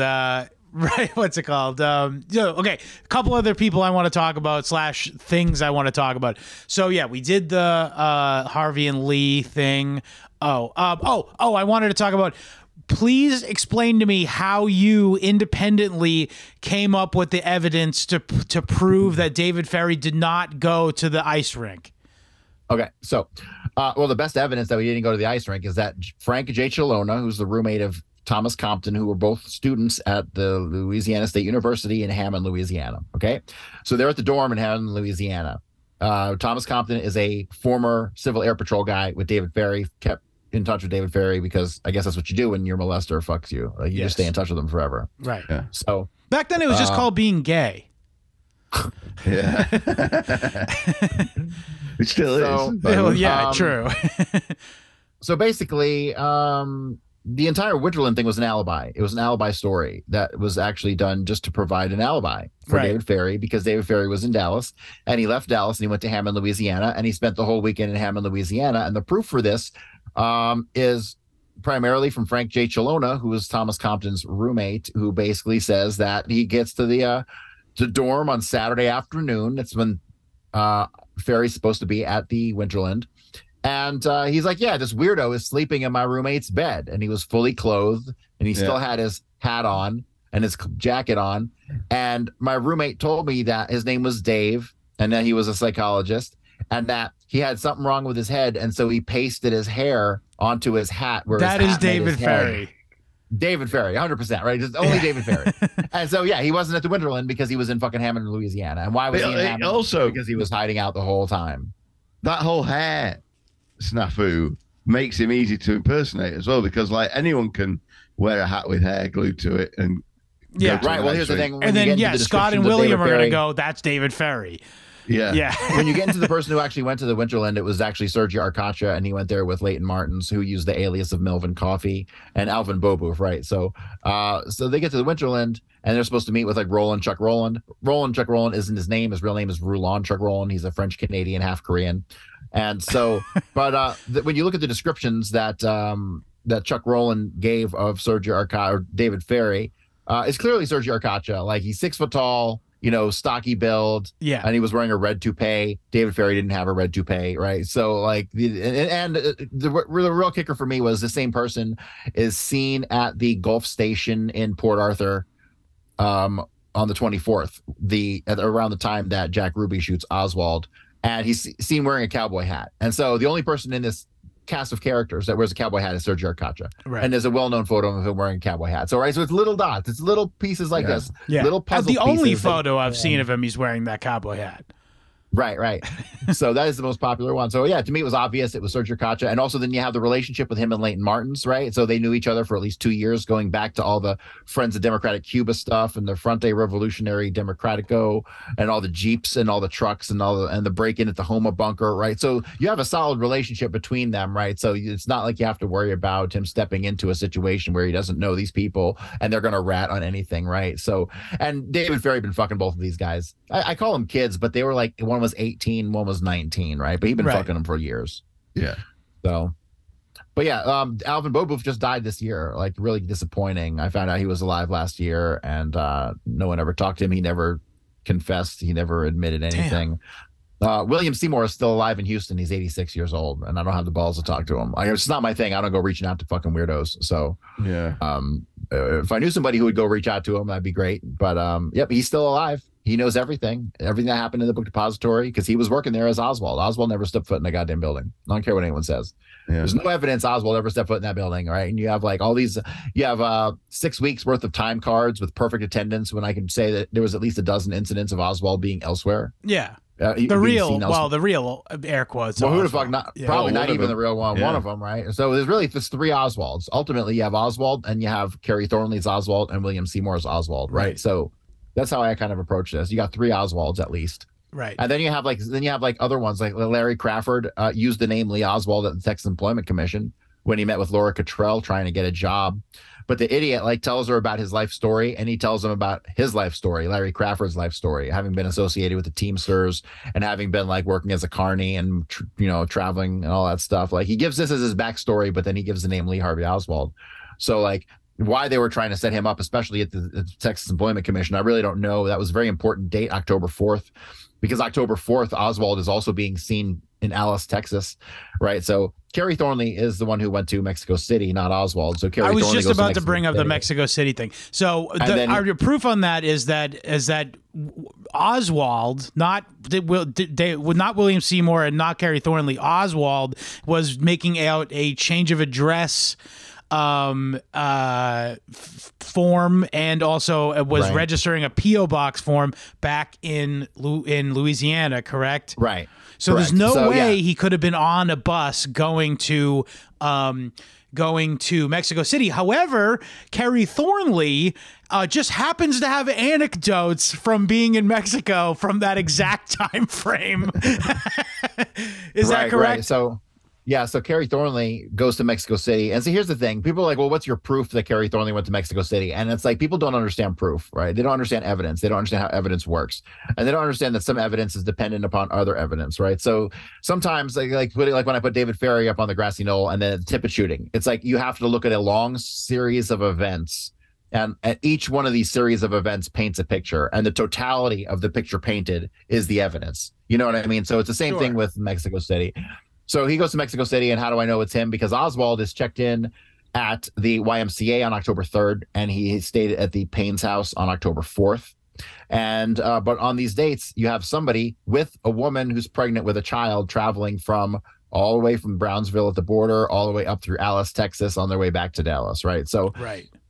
Right, what's it called? Okay, a couple other people I want to talk about / things I want to talk about. So yeah, we did the Harvey and Lee thing. I wanted to talk about. Please explain to me how you independently came up with the evidence to prove that David Ferry did not go to the ice rink. Okay, so, the best evidence that we didn't go to the ice rink is that Frank J. Chilona, who's the roommate of Thomas Compton, who were both students at the Louisiana State University in Hammond, Louisiana. Okay. So they're at the dorm in Hammond, Louisiana. Thomas Compton is a former Civil Air Patrol guy with David Ferry, kept in touch with David Ferry because I guess that's what you do when your molester fucks you. Like, you just stay in touch with them forever. Right. Yeah. So back then it was just called being gay. Yeah. It still is. Well, yeah, true. So basically, the entire Winterland thing was an alibi. It was an alibi story that was actually done just to provide an alibi for David Ferry, because David Ferry was in Dallas and he left Dallas and he went to Hammond, Louisiana, and he spent the whole weekend in Hammond, Louisiana. And the proof for this is primarily from Frank J. Chilona, who was Thomas Compton's roommate, who basically says that he gets to the dorm on Saturday afternoon. That's when Ferry's supposed to be at the Winterland. And he's like, yeah, this weirdo is sleeping in my roommate's bed. And he was fully clothed and he still had his hat on and his jacket on. And my roommate told me that his name was Dave and that he was a psychologist and that he had something wrong with his head. And so he pasted his hair onto his hat. Where that is David Ferry. David Ferry, 100%, right? Just only David Ferry. And so, yeah, he wasn't at the Winterland because he was in fucking Hammond, Louisiana. And why was he in Hammond? Also, because he was hiding out the whole time. That whole hair snafu makes him easy to impersonate as well, because like anyone can wear a hat with hair glued to it and right. Well, here's the thing, and then Scott and William are gonna go, that's David Ferry. Yeah. When you get into the person who actually went to the Winterland, it was actually Sergio Arcacha, and he went there with Leighton Martins, who used the alias of Melvin Coffee, and Alvin Bobouf, right? So they get to the Winterland and they're supposed to meet with like Chuck Roland. Chuck Roland isn't his name. His real name is Roland Chuck Roland. He's a French Canadian, half Korean. And so, but when you look at the descriptions that Chuck Roland gave of Sergio Arcacha or David Ferry, it's clearly Sergio Arcacha. Like, he's 6 foot tall, stocky build. Yeah. And he was wearing a red toupee. David Ferry didn't have a red toupee, right? So like the real kicker for me was the same person is seen at the Gulf Station in Port Arthur on the 24th, around the time that Jack Ruby shoots Oswald. And he's seen wearing a cowboy hat. And so the only person in this cast of characters that wears a cowboy hat is Sergio Arcacha. Right. And there's a well-known photo of him wearing a cowboy hat. So, right, so it's little dots. It's little pieces like this. Yeah. Little puzzle the pieces. only photo I've seen of him, he's wearing that cowboy hat. Right. So that is the most popular one. So yeah, to me it was obvious it was Sergio Cacha, and also then you have the relationship with him and Leighton Martins, right? So they knew each other for at least 2 years, going back to all the Friends of Democratic Cuba stuff and the Frente Revolutionary Democratico and all the jeeps and all the trucks and the break-in at the Homa bunker, right? So you have a solid relationship between them, right? So it's not like you have to worry about him stepping into a situation where he doesn't know these people and they're going to rat on anything, right? So, and David Ferry been fucking both of these guys. I call them kids, but they were like, one was 18, one was 19, right? But he'd been fucking them for years. Yeah. So, but yeah, Alvin Bobouf just died this year. Like, really disappointing. I found out he was alive last year, and no one ever talked to him. He never confessed. He never admitted anything. William Seymour is still alive in Houston. He's 86 years old, and I don't have the balls to talk to him. It's not my thing. I don't go reaching out to fucking weirdos. So yeah. If I knew somebody who would go reach out to him, that'd be great. But yep, he's still alive. He knows everything that happened in the book depository because he was working there as Oswald. Oswald never stepped foot in the goddamn building. I don't care what anyone says. Yeah. There's no evidence Oswald ever stepped foot in that building, right? And you have like all these, you have 6 weeks worth of time cards with perfect attendance when I can say that there was at least a dozen incidents of Oswald being elsewhere. Yeah. The real air quotes. Well, who the fuck not? Yeah. Probably not even the real one. Yeah. One of them, right? So there's really just 3 Oswalds. Ultimately, you have Oswald, and you have Kerry Thornley's Oswald, and William Seymour's Oswald, right? So that's how I kind of approach this. You got 3 Oswalds at least, right? And then you have like other ones like Larry Crawford used the name Lee Oswald at the Texas Employment Commission when he met with Laura Cottrell trying to get a job. But the idiot tells her about his life story, and he tells him about his life story, Larry Crawford's life story, having been associated with the Teamsters and having been working as a carny and traveling and all that stuff. Like, he gives this as his backstory, but then he gives the name Lee Harvey Oswald. So why they were trying to set him up, especially at the Texas Employment Commission, I really don't know. That was a very important date, October 4th, because October 4th, Oswald is also being seen in Alice, Texas, right? So Kerry Thornley is the one who went to Mexico City, not Oswald. So Kerry Thornley just about to bring up the Mexico City thing. So our proof on that is that Oswald, not William Seymour and not Kerry Thornley, Oswald was making out a change of address form, and also was registering a P.O. box form back in Louisiana, correct? Right. So there's no way he could have been on a bus going to Mexico City. However, Kerry Thornley just happens to have anecdotes from being in Mexico from that exact time frame. Is that correct? Right. So Kerry Thornley goes to Mexico City. And so here's the thing. People are like, well, what's your proof that Kerry Thornley went to Mexico City? And it's like, people don't understand proof, right? They don't understand evidence. They don't understand how evidence works. And they don't understand that some evidence is dependent upon other evidence, right? So sometimes like when I put David Ferry up on the grassy knoll and then Tippit shooting, it's like you have to look at a long series of events. And each one of these series of events paints a picture, and the totality of the picture painted is the evidence. You know what I mean? So it's the same thing with Mexico City. So he goes to Mexico City, and how do I know it's him? Because Oswald is checked in at the YMCA on October 3rd, and he stayed at the Payne's house on October 4th. And but on these dates, you have somebody with a woman who's pregnant with a child traveling from all the way from Brownsville at the border all the way up through Alice, Texas, on their way back to Dallas, right? So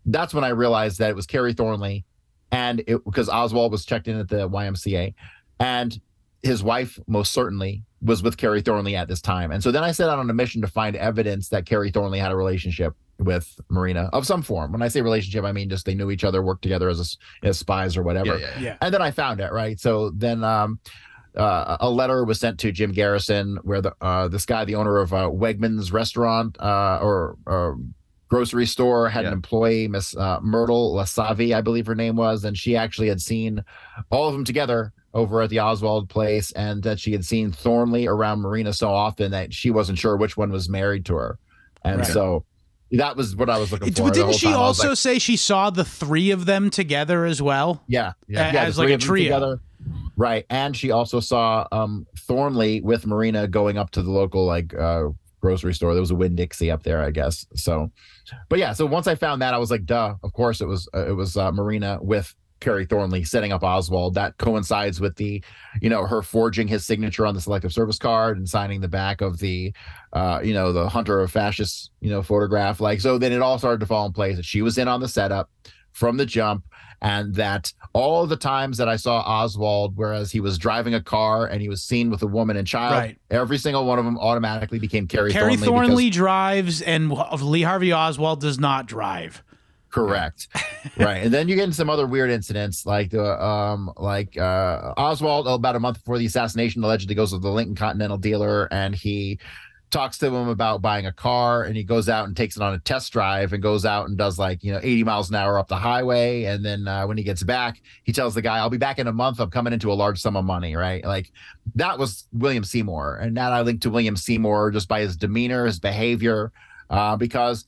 that's when I realized that it was Kerry Thornley, and because Oswald was checked in at the YMCA, and his wife most certainly was with Kerry Thornley at this time. And so then I set out on a mission to find evidence that Kerry Thornley had a relationship with Marina of some form. When I say relationship, I mean just they knew each other, worked together as spies or whatever. Yeah. And then I found it, right? So then a letter was sent to Jim Garrison where this guy, the owner of Wegmans restaurant or grocery store, had an employee, Miss Myrtle Lasavi, I believe her name was, and she actually had seen all of them together over at the Oswald place, and that she had seen Thornley around Marina so often that she wasn't sure which one was married to her. And so that was what I was looking for. But didn't she also say she saw the 3 of them together as well? Yeah. As like a trio. Together. Right. And she also saw Thornley with Marina going up to the local grocery store. There was a Winn-Dixie up there, I guess. So, but yeah, so once I found that, I was like, duh, of course it was Marina with Kerry Thornley setting up Oswald. That coincides with the, her forging his signature on the Selective Service card and signing the back of the, the Hunter of Fascists, photograph. So then it all started to fall in place that she was in on the setup. from the jump, and that all the times that I saw Oswald, whereas he was driving a car and he was seen with a woman and child, every single one of them automatically became Kerry Thornley. Kerry Thornley drives, and Lee Harvey Oswald does not drive. Correct. Right. And then you get into some other weird incidents like Oswald, about a month before the assassination, allegedly goes with the Lincoln Continental dealer, and he talks to him about buying a car, and he goes out and takes it on a test drive and goes out and does 80 miles an hour up the highway. And then when he gets back, he tells the guy, I'll be back in a month. I'm coming into a large sum of money. Right. Like that was William Seymour. And that I link to William Seymour just by his demeanor, his behavior, because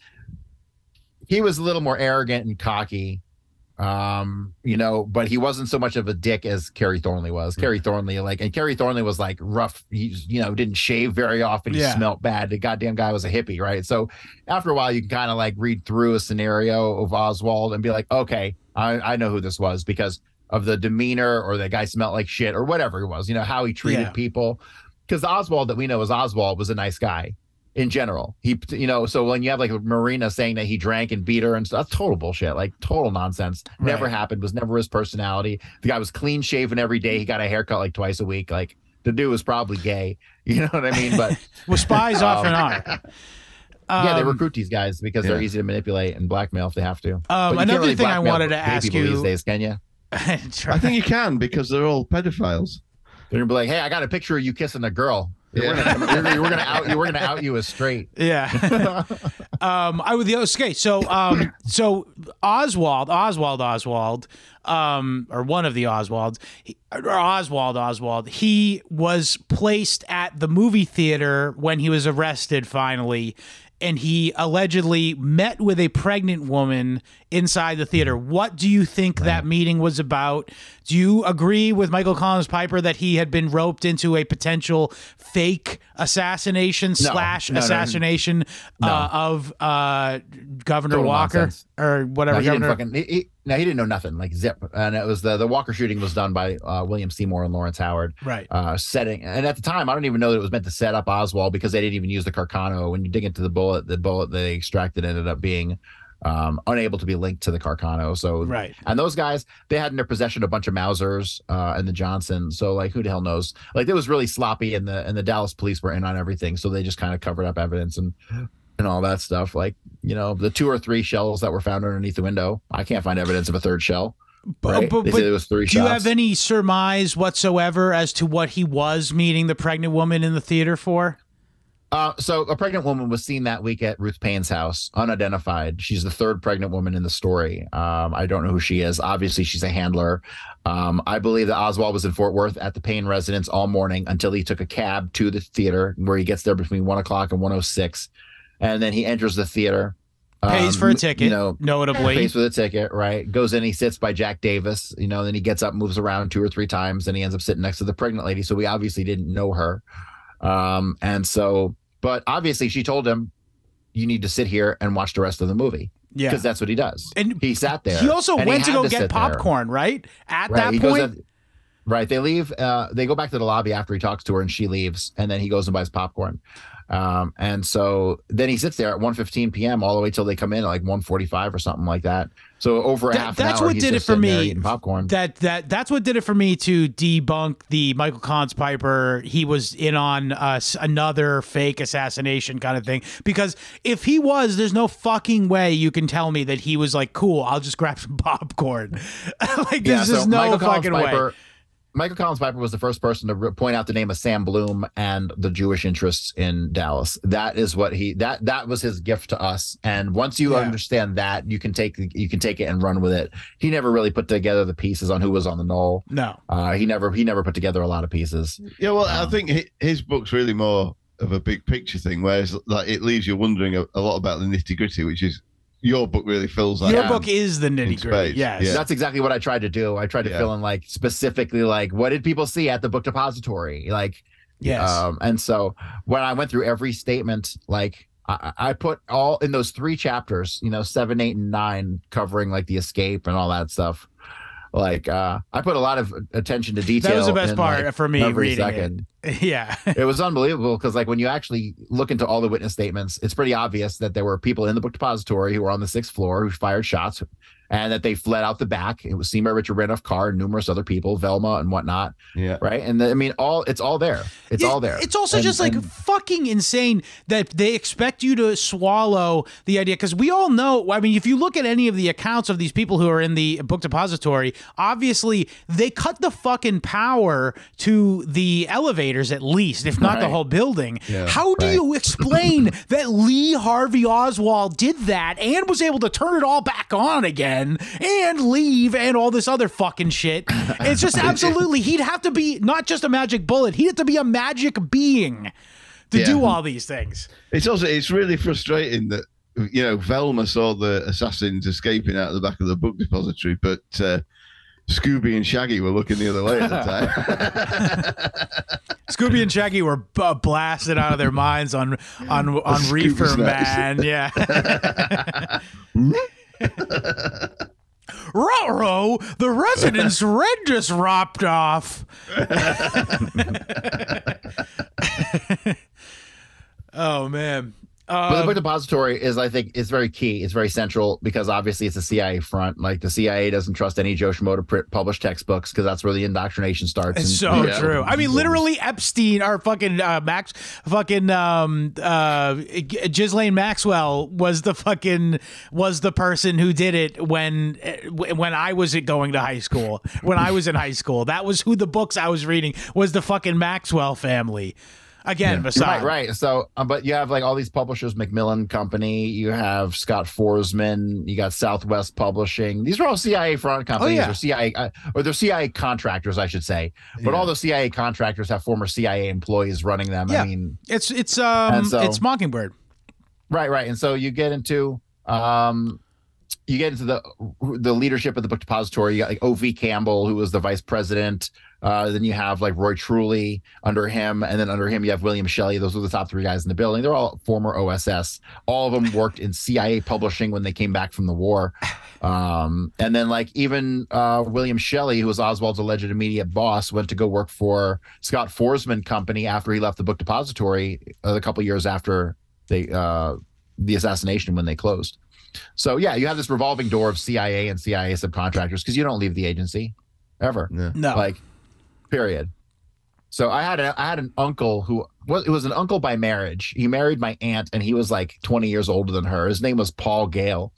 he was a little more arrogant and cocky, but he wasn't so much of a dick as Kerry Thornley was. Kerry Thornley, Kerry Thornley was rough. He, didn't shave very often. He smelled bad. The goddamn guy was a hippie, right? So after a while, you can kind of read through a scenario of Oswald and be like, okay, I know who this was because of the demeanor, or the guy smelled like shit, or whatever it was, how he treated people. Because the Oswald that we know as Oswald was a nice guy. In general, he, so when you have Marina saying that he drank and beat her and stuff, that's total bullshit, total nonsense. Never happened, was never his personality. The guy was clean shaven every day. He got a haircut twice a week. The dude was probably gay. You know what I mean? But well, spies often are. They recruit these guys because they're easy to manipulate and blackmail if they have to. Another thing I wanted to ask you these days, can you? I think you can, because they're all pedophiles. They're gonna be like, hey, I got a picture of you kissing a girl. We're gonna out you as straight. Yeah. Okay. So Oswald, or one of the Oswalds, Oswald. He was placed at the movie theater when he was arrested finally, and he allegedly met with a pregnant woman inside the theater. What do you think that meeting was about? Do you agree with Michael Collins Piper that he had been roped into a potential fake assassination assassination of Governor Walker nonsense. Or whatever? He didn't know nothing, zip. And it was the Walker shooting was done by William Seymour and Lawrence Howard. Right. Setting. And at the time, I don't even know that it was meant to set up Oswald, because they didn't even use the Carcano. When you dig into the bullet they extracted ended up being unable to be linked to the Carcano. So and those guys, they had in their possession a bunch of Mausers and the Johnson. So who the hell knows? It was really sloppy, and the Dallas police were in on everything. So they just kind of covered up evidence and all that stuff. The 2 or 3 shells that were found underneath the window. I can't find evidence of a third shell. Right? They said it was 3 shots. Do you have any surmise whatsoever as to what he was meeting the pregnant woman in the theater for? So a pregnant woman was seen that week at Ruth Payne's house, unidentified. She's the 3rd pregnant woman in the story. I don't know who she is. Obviously, she's a handler. I believe that Oswald was in Fort Worth at the Payne residence all morning until he took a cab to the theater, where he gets there between 1 o'clock and 1:06. And then he enters the theater. Pays for a ticket, notably. Pays for the ticket, right? Goes in, he sits by Jack Davis, then he gets up, moves around 2 or 3 times, and he ends up sitting next to the pregnant lady. So we obviously didn't know her. But obviously she told him, you need to sit here and watch the rest of the movie. Yeah. Because that's what he does. And he sat there. He also went to go get popcorn, right? At that point. Right. They leave. They go back to the lobby after he talks to her, and she leaves. And then he goes and buys popcorn. And so then he sits there at 1:15 p.m. all the way till they come in at 1:45 or something like that. So over a half an hour, that's what did it for me. Eating popcorn. That's what did it for me to debunk the Michael Collins Piper. He was in on another fake assassination kind of thing. Because if he was, there's no fucking way you can tell me that he was cool, I'll just grab some popcorn. There's just no fucking way. Michael Collins Piper was the first person to point out the name of Sam Bloom and the Jewish interests in Dallas. That is what that was his gift to us. And once you understand that, you can take it and run with it. He never really put together the pieces on who was on the knoll. No, he never put together a lot of pieces. Yeah, well, I think his book's really more of a big picture thing, whereas it leaves you wondering a lot about the nitty gritty, which is. Your book really fills that. Your book is the nitty gritty. Yes. Yeah. That's exactly what I tried to do. I tried to fill in specifically what did people see at the book depository? Yes. And so when I went through every statement, I put all in those 3 chapters, 7, 8, and 9, covering the escape and all that stuff. I put a lot of attention to detail. That was the best part for me reading it. Yeah. It was unbelievable because when you actually look into all the witness statements, it's pretty obvious that there were people in the book depository who were on the 6th floor who fired shots. and that they fled out the back. It was Seymour Richard Randolph Carr and numerous other people, Velma and whatnot. Yeah. Right. And it's all there. It's all there. It's also just like fucking insane that they expect you to swallow the idea. Because we all know, I mean, if you look at any of the accounts of these people who are in the book depository, obviously they cut the fucking power to the elevators, at least, if not the whole building. Yeah. How do you explain that Lee Harvey Oswald did that and was able to turn it all back on again and leave and all this other fucking shit? It's just absolutely, he'd have to be not just a magic bullet, he'd have to be a magic being to do all these things. It's really frustrating that, you know, Velma saw the assassins escaping out of the back of the book depository, but Scooby and Shaggy were looking the other way at the time. Scooby and Shaggy were blasted out of their minds on Reefer Man. Yeah. Ruh-roh, the resident's rent just ropped off. Oh, man. But the book depository is, I think, is very key. It's very central because obviously it's a CIA front. Like the CIA doesn't trust any Joe Schmo to publish textbooks because that's where the indoctrination starts. It's so true. I mean, literally Epstein or fucking Ghislaine Maxwell was the person who did it when I was going to high school. When I was in high school, that was who the books I was reading was the fucking Maxwell family. Again, besides. Right. So, but you have like all these publishers, Macmillan Company, you have Scott Forsman, you got Southwest Publishing. These are all CIA front companies, or CIA, or they're CIA contractors, I should say. But all the CIA contractors have former CIA employees running them. Yeah. I mean, it's Mockingbird. Right. And so you get into the leadership of the book depository. You got like O.V. Campbell, who was the vice president. Then you have like Roy Truly under him, and then under him you have William Shelley. Those were the top three guys in the building. They're all former OSS. All of them worked in CIA publishing when they came back from the war. And then like even William Shelley, who was Oswald's alleged immediate boss, went to go work for Scott Forsman Company after he left the book depository a couple years after the assassination when they closed. So yeah, you have this revolving door of CIA and CIA subcontractors because you don't leave the agency ever. No. Like, period. So I had an uncle who was an uncle by marriage. He married my aunt, and he was like 20 years older than her. His name was Paul Gale,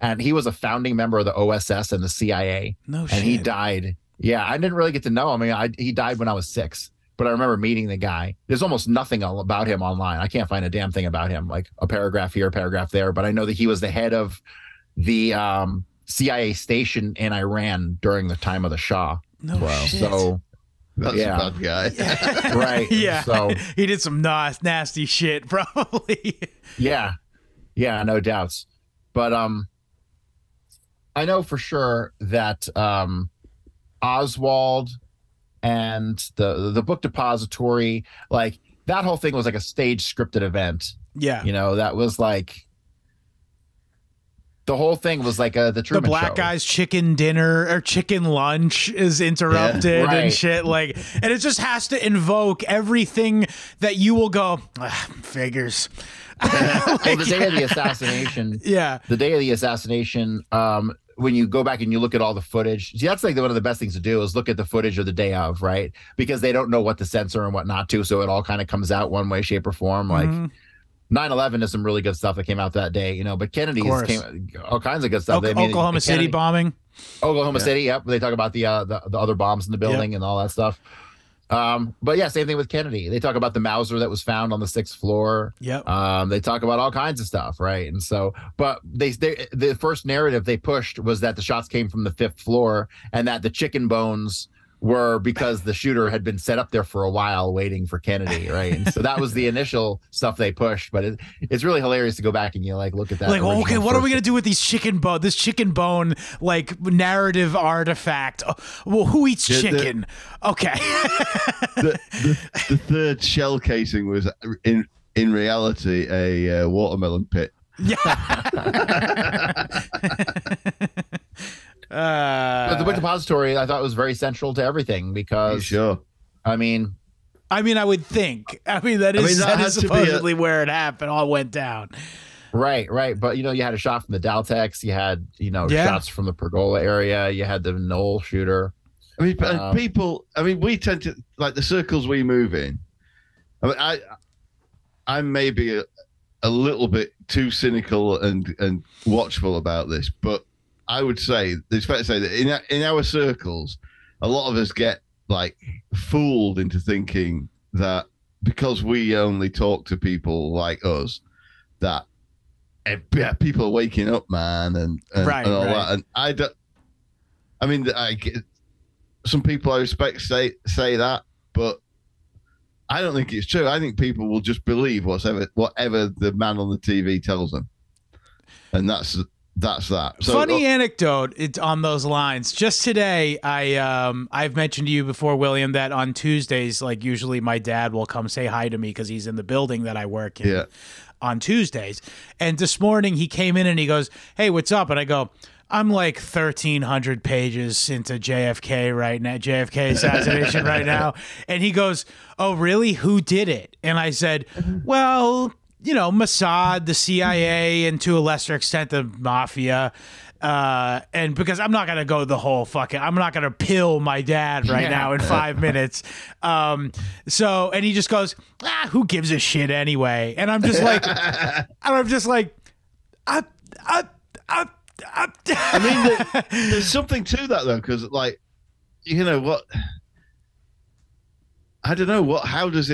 and he was a founding member of the OSS and the CIA. No shit. And he died. Yeah, I didn't really get to know him. I mean, he died when I was 6. But I remember meeting the guy. There's almost nothing about him online. I can't find a damn thing about him, like a paragraph here, a paragraph there. But I know that he was the head of the CIA station in Iran during the time of the Shah. No shit. So that's a bad guy. Right. Yeah. So he did some nasty shit, probably. Yeah, no doubts. But I know for sure that Oswald and the book depository, like that whole thing was like a stage scripted event. Yeah. You know, that was like the whole thing was like the Truman The black Show. guy's chicken dinner or chicken lunch is interrupted and shit. Like, and it just has to invoke everything that you will go, figures. Well, the day of the assassination. Yeah. The day of the assassination, when you go back and you look at all the footage, see, that's like one of the best things to do is look at the footage of the day of, right? Because they don't know what to censor and what not to. So it all kind of comes out one way, shape, or form. Like 9/11 is some really good stuff that came out that day, you know, but Kennedy's came all kinds of good stuff. Oklahoma City bombing. Oklahoma City, yep. They talk about the other bombs in the building and all that stuff. But yeah, same thing with Kennedy. They talk about the Mauser that was found on the 6th floor. Yep. They talk about all kinds of stuff, right? And so, but the first narrative they pushed was that the shots came from the 5th floor and that the chicken bones were because the shooter had been set up there for a while waiting for Kennedy, right? And so that was the initial stuff they pushed. But it's really hilarious to go back and you like look at that. Like, okay, what are we gonna do with these this chicken bone like narrative artifact? Well, who eats chicken? Okay. the third shell casing was in reality a watermelon pit. Yeah. But the book depository I thought was very central to everything because sure. I mean I would think. That is supposedly where it happened, all went down. Right, right. But you had a shot from the Daltex. You had shots from the Pergola area. You had the Knoll shooter. I mean, people. I mean, we tend to like the circles we move in. I mean, I'm maybe a little bit too cynical and watchful about this, but I would say it's fair to say that in our circles, a lot of us get like fooled into thinking that because we only talk to people like us, that people are waking up, man, and all that. And I don't. I mean, some people I respect say that, but I don't think it's true. I think people will just believe whatever the man on the TV tells them, and that's that. So, funny anecdote on those lines. Just today, I've mentioned to you before, William, that on Tuesdays, like usually my dad will come say hi to me because he's in the building that I work in. Yeah. On Tuesdays. And this morning he came in and he goes, "Hey, what's up?" And I go, "I'm like 1,300 pages into JFK right now, JFK assassination right now." And he goes, "Oh, really? Who did it?" And I said, "Well, Mossad, the CIA, and to a lesser extent, the mafia. And because I'm not going to go the whole I'm not going to pill my dad right now in 5 minutes." And he just goes, "Who gives a shit anyway?" And I'm just like, I mean, there's something to that though, because like, what? I don't know how does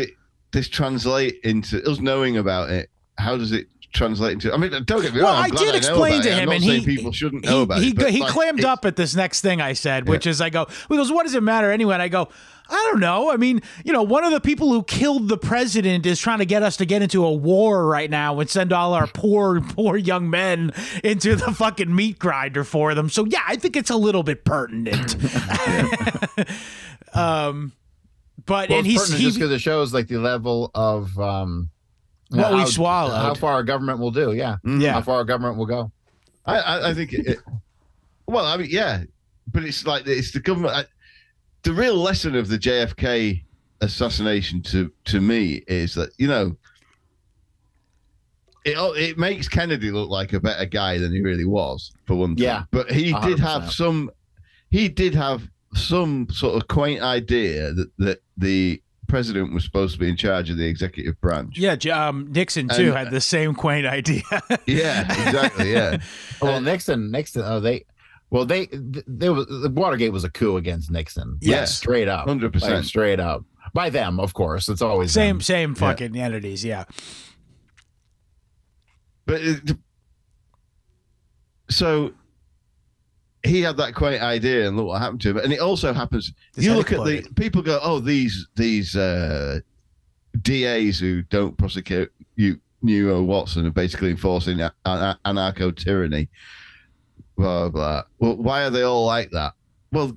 this translate into us knowing about it? How does it translate into? I mean, don't get me wrong. Well, I did explain to him, and people shouldn't know about it. He clammed up at this next thing I said, which is, he goes, "What does it matter anyway?" And I go, "I don't know. I mean, one of the people who killed the president is trying to get us to get into a war right now and send all our poor young men into the fucking meat grinder for them. So yeah, I think it's a little bit pertinent." And he's just because it shows like the level of what we swallowed, how far our government will do. Yeah. How far our government will go. I think well, I mean, yeah, but it's like it's the government. The real lesson of the JFK assassination to me is that it makes Kennedy look like a better guy than he really was, for one thing. Yeah, but he 100%. did have some sort of quaint idea that the president was supposed to be in charge of the executive branch. Yeah, Nixon too had the same quaint idea. Yeah, exactly. Yeah. Well, Nixon. Watergate was a coup against Nixon. Yes, straight up, 100%, straight up. By them, of course. It's always same fucking entities. Yeah. But so he had that quaint idea, and look what happened to him. And it also happens. You look at the people go, "Oh, these DAs who don't prosecute Watson are basically enforcing anarcho tyranny." Blah blah. Well, why are they all like that? Well,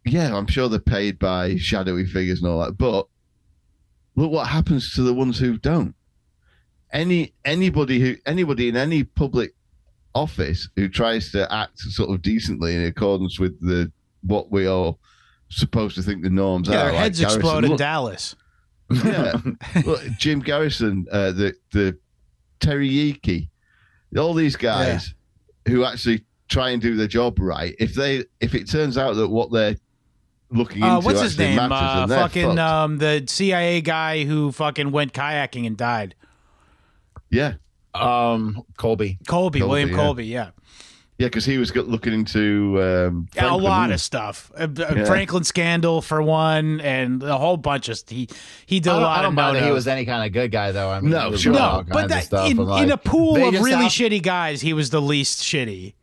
yeah, I'm sure they're paid by shadowy figures and all that. But look what happens to the ones who don't. Anybody in any public office who tries to act sort of decently in accordance with what we all supposed to think the norms are. Their heads explode in Dallas. Yeah, look, Jim Garrison, the Teriyiki, all these guys who actually try and do their job right. If it turns out that what they're looking into what's his name? Fucking the CIA guy who fucking went kayaking and died. Yeah. Colby, William Colby. Yeah. Yeah, because he was looking into a lot of stuff. Franklin scandal for one, and a whole bunch of he did a lot. I don't know that he was any kind of good guy, though. I mean, no, sure, no, but that, in a pool of really shitty guys, he was the least shitty.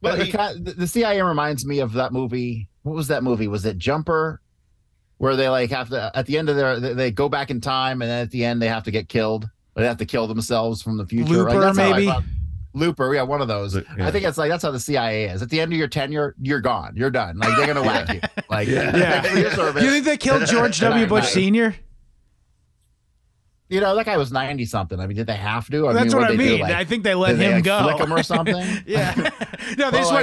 But the CIA reminds me of that movie. What was that movie? Was it Jumper? Where they like have to at the end of they go back in time, and then at the end they have to get killed. They have to kill themselves from the future. Looper, maybe. Looper, yeah, one of those. Yeah. I think it's like that's how the CIA is. At the end of your tenure, you're gone. You're done. Like they're gonna whack you. Like Do you think they killed George W. Bush Sr.? That guy was 90 something. I mean, did they have to? That's what I mean. I think they let him go. Flick him or something. Yeah. No, they just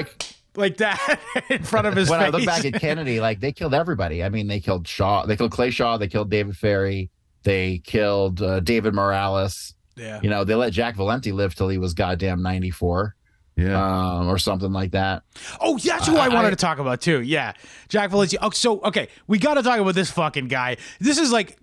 like that in front of his face. When I look back at Kennedy, like they killed everybody. I mean, they killed Shaw. They killed Clay Shaw. They killed David Ferry. They killed David Morales. Yeah. You know, they let Jack Valenti live till he was goddamn 94. Yeah. Or something like that. Oh, that's who I wanted to talk about too. Yeah, Jack Valenti. Oh, so okay, we got to talk about this fucking guy. This is like,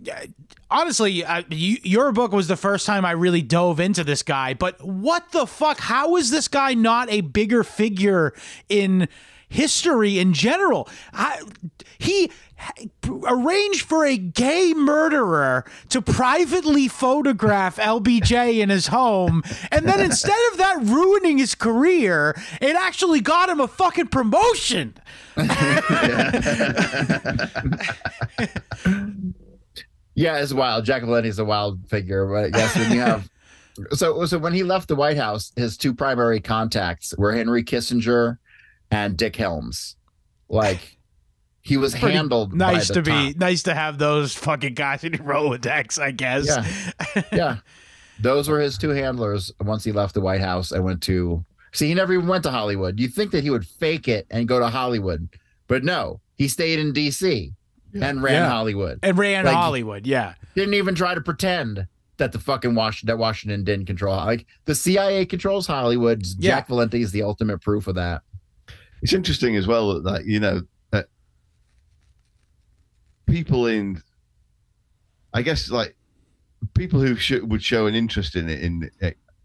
honestly, your book was the first time I really dove into this guy. But what the fuck? How is this guy not a bigger figure in history in general? He arranged for a gay murderer to privately photograph LBJ in his home, and then instead of that ruining his career, it actually got him a fucking promotion. Yeah, it's wild. Jack Valenti's a wild figure, but yes, when you have so when he left the White House, his two primary contacts were Henry Kissinger and Dick Helms. Like, he was handled nice by the top. nice to have those fucking guys in your Rolodex, I guess. Yeah. Those were his two handlers once he left the White House and went to he never even went to Hollywood. You'd think that he would fake it and go to Hollywood, but no, he stayed in DC and ran Hollywood. And ran Hollywood, yeah. Didn't even try to pretend that the fucking Washington didn't control. Like, the CIA controls Hollywood. Jack Valenti is the ultimate proof of that. It's interesting as well that, you know, that people in, I guess, like, people who would show an interest in it in,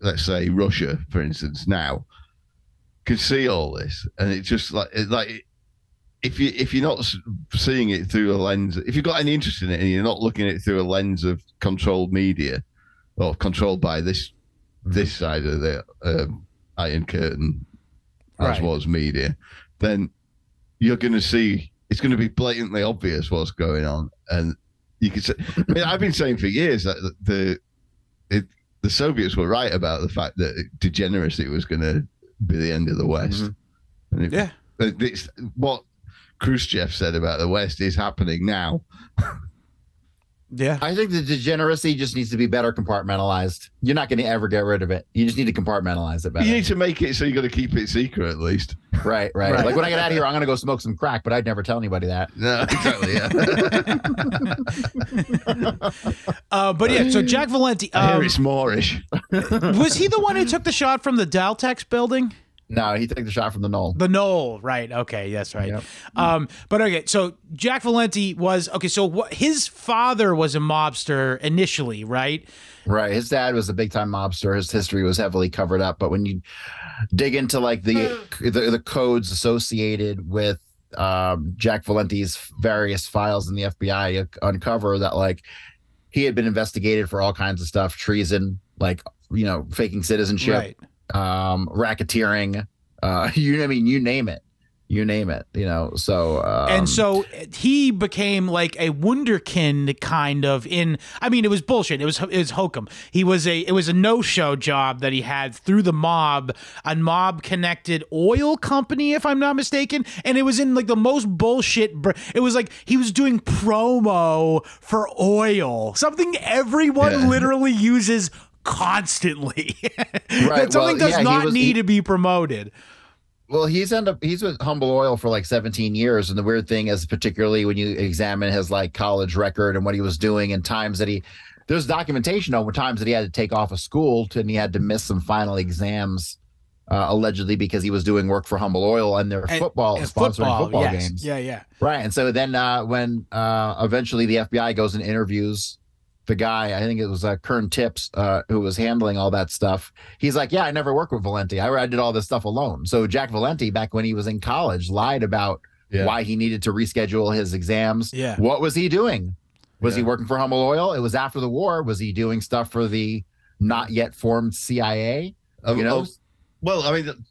let's say, Russia, for instance, now, could see all this, and it's just like if you're not seeing it through a lens, if you've got any interest in it and you're not looking at it through a lens of controlled media or controlled by this side of the Iron Curtain, as was media, then you're going to see it's going to be blatantly obvious what's going on. And you can say, I mean, I've been saying for years that the Soviets were right about the fact that degeneracy was going to be the end of the West. And it's what Khrushchev said about the West is happening now. Yeah. I think the degeneracy just needs to be better compartmentalized. You're not going to ever get rid of it. You just need to compartmentalize it better. You need to make it so you got to keep it secret at least. Right. Like, when I get out of here, I'm going to go smoke some crack, but I'd never tell anybody that. No, exactly. Yeah. But yeah, so Jack Valenti. I hear it's Moorish. Was he the one who took the shot from the Daltex building? No, he took the shot from the knoll. The knoll, right? Okay, that's right. Yep. But okay, so Jack Valenti was So his father was a mobster initially, right? Right. His dad was a big time mobster. His history was heavily covered up. But when you dig into like the codes associated with Jack Valenti's various files in the FBI, you uncover that like he had been investigated for all kinds of stuff, treason, like, you know, faking citizenship. Right. Racketeering, you name it, you know. So and so he became like a wunderkind kind of it was bullshit. It was hokum. It was a no-show job that he had through the mob, a mob connected oil company, if I'm not mistaken, and it was in like the most bullshit. It was like he was doing promo for oil, something everyone literally uses constantly. That something does not need to be promoted. Well, he's with Humble Oil for like 17 years, and the weird thing is, particularly when you examine his like college record and what he was doing and times that there's documentation over times that he had to take off of school and he had to miss some final exams, allegedly because he was doing work for Humble Oil and their sponsoring football games. Yeah. Right. And so then when eventually the FBI goes and interviews the guy, I think it was Kern Tips, who was handling all that stuff. He's like, yeah, I never worked with Valenti. I did all this stuff alone. So Jack Valenti, back when he was in college, lied about why he needed to reschedule his exams. Yeah. What was he doing? Was he working for Humble Oil? It was after the war. Was he doing stuff for the not yet formed CIA? You know? Well, I mean,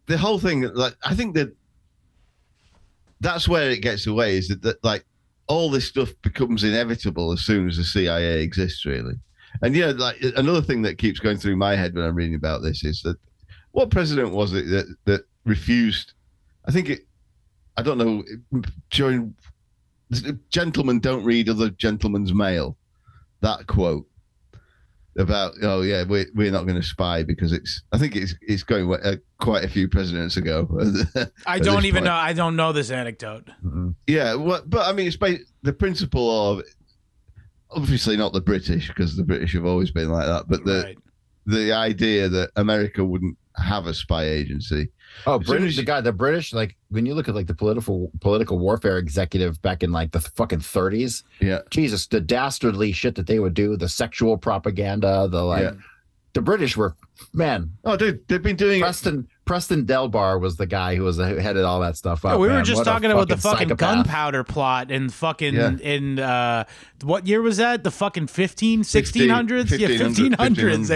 the whole thing, like, I think that's where it gets away, is that like, all this stuff becomes inevitable as soon as the CIA exists, really. And yeah, like another thing that keeps going through my head when I'm reading about this is that what president was it that refused? I don't know. During gentlemen don't read other gentlemen's mail. That quote about we're not going to spy because I think it's going quite a few presidents ago. I don't even know. I don't know this anecdote. Mm-hmm. Yeah, but I mean, it's the principle obviously not the British, because the British have always been like that, but the idea that America wouldn't have a spy agency. Oh, British, the British, like when you look at like the political warfare executive back in like the fucking 30s, Jesus, the dastardly shit that they would do, the sexual propaganda, the British were, man. Oh, dude, they've been doing Preston Delbar was the guy who headed all that stuff up. Yeah, we were just talking about the fucking gunpowder plot and fucking in what year was that? The fucking 1600s? 1500s.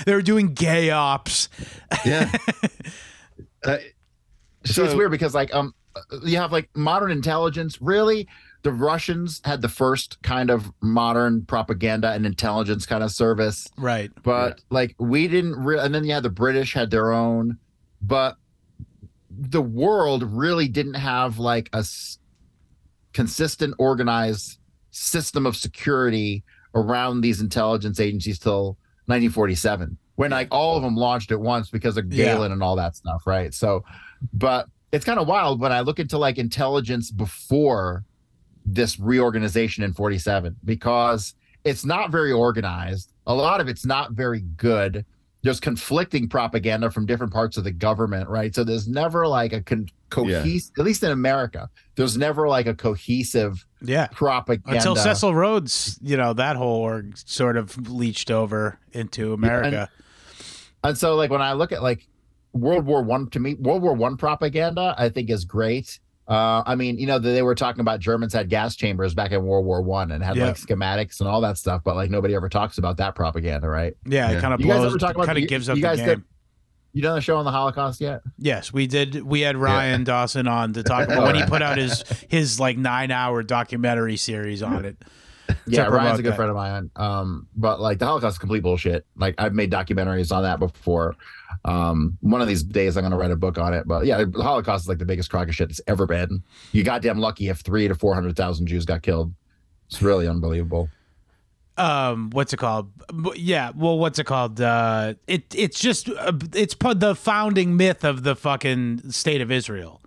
They were doing gay ops. Yeah. So it's weird because like you have like modern intelligence. Really, the Russians had the first kind of modern propaganda and intelligence kind of service, right? But like we didn't and then the British had their own, but the world really didn't have like a consistent, organized system of security around these intelligence agencies till 1947. When like all of them launched at once because of Galen and all that stuff, right? So, but it's kind of wild when I look into like intelligence before this reorganization in 47, because it's not very organized. A lot of it's not very good. There's conflicting propaganda from different parts of the government, right? So there's never like a cohesive, at least in America, there's never like a cohesive propaganda. Until Cecil Rhodes, that whole org sort of leached over into America. And so like when I look at like World War One, to me, World War One propaganda, I think is great. I mean, they were talking about Germans had gas chambers back in World War One and had like schematics and all that stuff, but like nobody ever talks about that propaganda, right? Yeah, it kind of blows. Kind of gives up the game. You done a show on the Holocaust yet? Yes, we did. We had Ryan Dawson on to talk about when he put out his like 9-hour documentary series on it. Yeah, Ryan's a good friend of mine. But like the Holocaust is complete bullshit. Like I've made documentaries on that before. One of these days I'm going to write a book on it. But yeah, the Holocaust is like the biggest crock of shit that's ever been. You goddamn lucky if 300,000 to 400,000 Jews got killed. It's really unbelievable. What's it called? Yeah, well, what's it called? It's just it's the founding myth of the fucking state of Israel.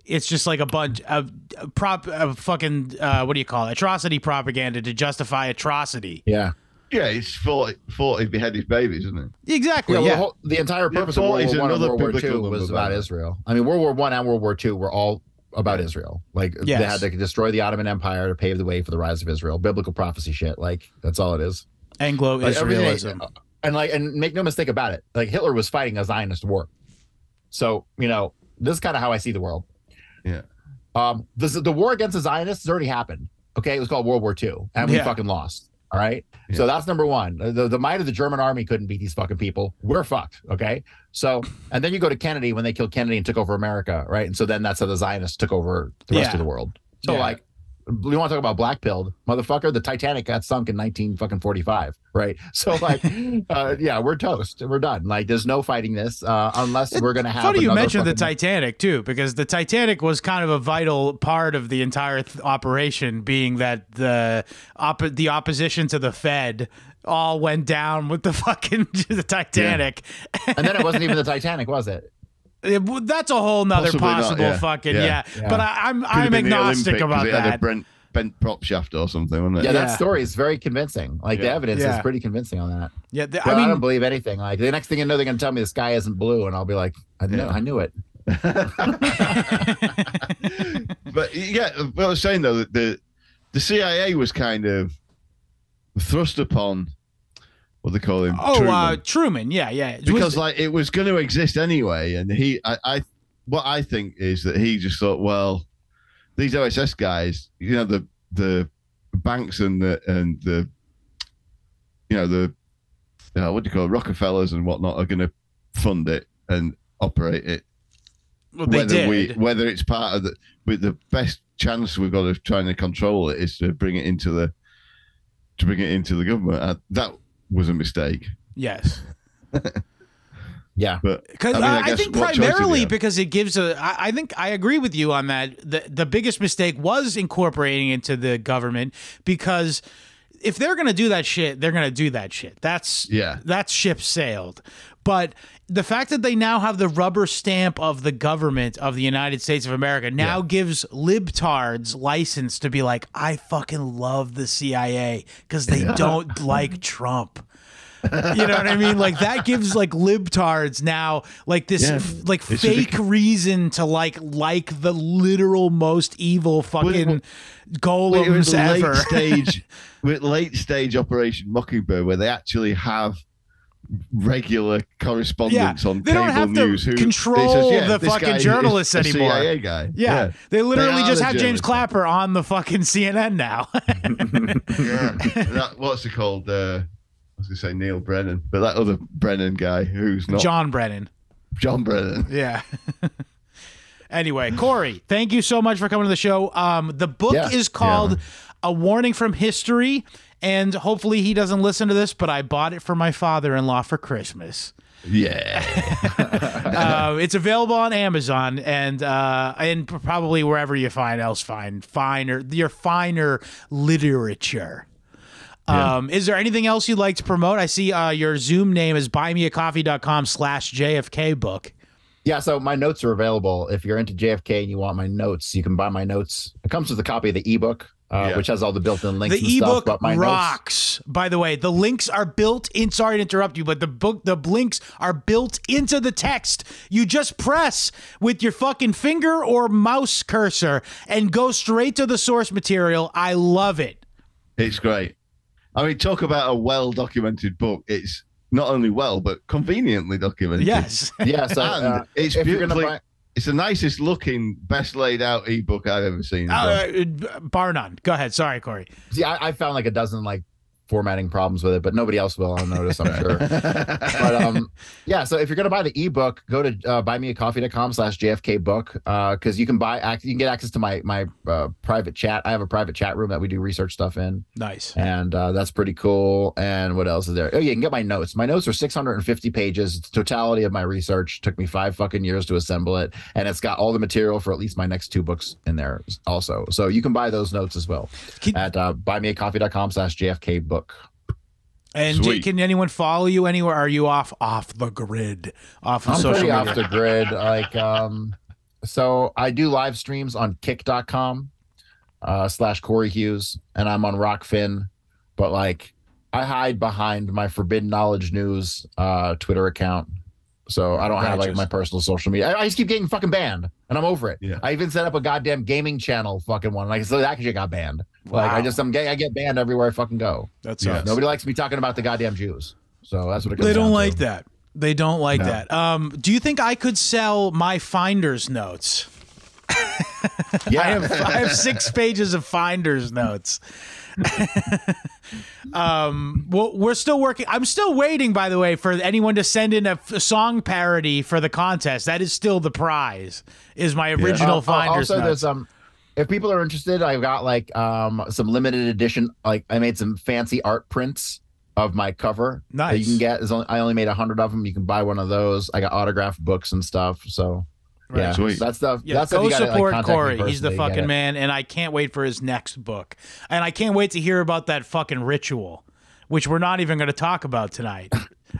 It's just like a bunch of fucking what do you call it? Atrocity propaganda to justify atrocity. Yeah. Yeah, it's 40 beheaded babies, isn't it? Exactly. Yeah. The entire purpose of World War I and World War II was about Israel. I mean, World War I and World War II were all about Israel. Like they had to destroy the Ottoman Empire to pave the way for the rise of Israel. Biblical prophecy shit. Like that's all it is. Anglo-Israelism. And make no mistake about it. Like Hitler was fighting a Zionist war. So, this is kind of how I see the world. Yeah. The war against the Zionists has already happened. Okay. It was called World War II and we fucking lost. All right. Yeah. So that's number one. The might of the German army couldn't beat these fucking people. We're fucked. Okay. So, and then you go to Kennedy when they killed Kennedy and took over America. Right. And so then that's how the Zionists took over the rest of the world. So like, we want to talk about black pilled, motherfucker. The Titanic got sunk in 1945, right? So like, we're toast. We're done. Like, there's no fighting this unless we're gonna have. Funny you mentioned the Titanic too, because the Titanic was kind of a vital part of the entire operation, being that the opposition to the Fed all went down with the fucking the Titanic, and then it wasn't even the Titanic, was it? That's a whole nother possible fucking But I'm agnostic about that. Had a bent prop shaft or something, wasn't it? Yeah, that story is very convincing. Like the evidence is pretty convincing on that. Yeah, I don't believe anything. Like the next thing you know, they're gonna tell me the sky isn't blue, and I'll be like, I knew it. But what I was saying though, that the CIA was kind of thrust upon. What they call him? Truman. Yeah. Because like it was going to exist anyway, and what I think is that he just thought, well, these OSS guys, the banks and the what do you call it, Rockefellers and whatnot are going to fund it and operate it. Well, whether it's part of the best chance we've got of trying to control it is to bring it into the government. That was a mistake. Yes. Yeah. But because I think primarily because it gives I think I agree with you on that. The biggest mistake was incorporating into the government, because if they're gonna do that shit, they're gonna do that shit. That's ship sailed. But the fact that they now have the rubber stamp of the government of the United States of America now gives libtards license to be like, I fucking love the CIA because they don't like Trump. You know what I mean? Like that gives like libtards now like this like fake reason to like the literal most evil fucking golems ever. Late stage Operation Mockingbird, where they actually have regular correspondence on they don't cable have news to control the fucking journalists anymore. CIA guy. Yeah. They literally just have James Clapper on the fucking CNN now. What's it called? I was going to say Neil Brennan, but that other Brennan guy who's not John Brennan. Yeah. Anyway, Cory, thank you so much for coming to the show. The book is called A Warning from History. And hopefully he doesn't listen to this, but I bought it for my father-in-law for Christmas. Yeah. It's available on Amazon and probably wherever you find your finer literature. Is there anything else you'd like to promote? I see your Zoom name is buymeacoffee.com/JFK book. Yeah, so my notes are available. If you're into JFK and you want my notes, you can buy my notes. It comes with a copy of the ebook. Which has all the built-in links and stuff. The ebook rocks. By the way, the links are built in. Sorry to interrupt you, but the links are built into the text. You just press with your fucking finger or mouse cursor and go straight to the source material. I love it. It's great. I mean, talk about a well-documented book. It's not only well, but conveniently documented. Yes. Yeah. So it's beautifully. It's the nicest looking, best laid out ebook I've ever seen. Bar none. Go ahead. Sorry, Cory. See, I found like a dozen like formatting problems with it, but nobody else will. I'll notice, I'm sure. But yeah, so if you're gonna buy the ebook, go to buymeacoffee.com/JFK book because you can get access to my private chat. I have a private chat room that we do research stuff in. Nice. And that's pretty cool. And what else is there? Oh, yeah, you can get my notes. My notes are 650 pages. It's the totality of my research. Took me 5 fucking years to assemble it, and it's got all the material for at least my next 2 books in there also. So you can buy those notes as well at buymeacoffee.com/JFK book. And can anyone follow you anywhere? Are you off the grid, off of social media? I'm pretty off the grid. Like, so I do live streams on kick.com /Cory Hughes, and I'm on Rockfin, but like I hide behind my Forbidden Knowledge News Twitter account. So I don't have like my personal social media. I just keep getting fucking banned, and I'm over it. Yeah. I even set up a goddamn gaming channel fucking one. Like, so that shit got banned. Wow. Like I get banned everywhere I fucking go. That's nobody likes me talking about the goddamn Jews. So that's what it comes They don't down like to. that. They don't like that. Do you think I could sell my Finder's notes? Yeah. I have 6 pages of Finder's notes. Well, we're still working. I'm still waiting, by the way, for anyone to send in a song parody for the contest. That is still the prize. Is my original Finder's notes. There's if people are interested, I've got like some limited edition. Like I made some fancy art prints of my cover. Nice. That you can get. I only made 100 of them. You can buy one of those. I got autographed books and stuff. So. Right. Yeah, sweet. That's stuff. Yeah, that's go stuff you gotta, support like, Cory. He's the fucking man, and I can't wait for his next book. And I can't wait to hear about that fucking ritual, which we're not even going to talk about tonight.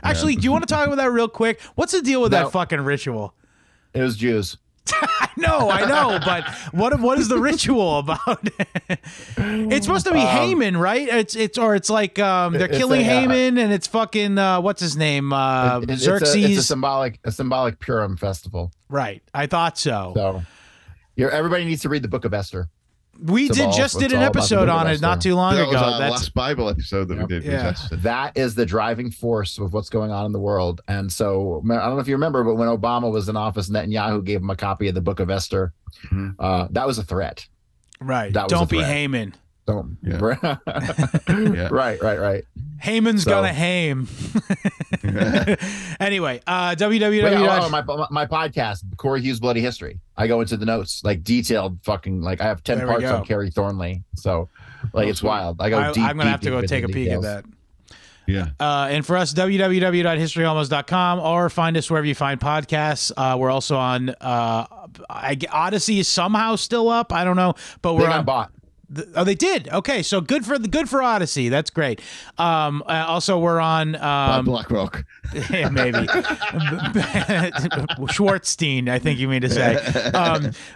Actually, do you want to talk about that real quick? What's the deal with that fucking ritual? It was Jews. I know, but what is the ritual about? It's supposed to be Haman, right? It's like they're killing Haman, and it's fucking what's his name? Xerxes. It's a symbolic Purim festival. Right. I thought so. So everybody needs to read the Book of Esther. We did an episode on it not too long ago. That was our last Bible episode that we did. Yeah. That is the driving force of what's going on in the world. And so I don't know if you remember, but when Obama was in office, Netanyahu gave him a copy of the Book of Esther. That was a threat. Right. Don't be Haman. Don't. Yeah. Yeah. Right. Haman's gonna hame. Anyway, www. My podcast, Cory Hughes Bloody History. I go into the notes, like detailed fucking, like I have 10 parts on Carrie Thornley. So like it's wild. I go deep. I'm gonna have to go take a peek at that. Yeah. And for us, www.historyhomos.com, or find us wherever you find podcasts. We're also on Odyssey is somehow still up. I don't know, but we're on bought. Oh, they did. Okay, so good for Odyssey. That's great. Also, we're on BlackRock. Yeah, maybe Schwartzstein, I think you mean to say.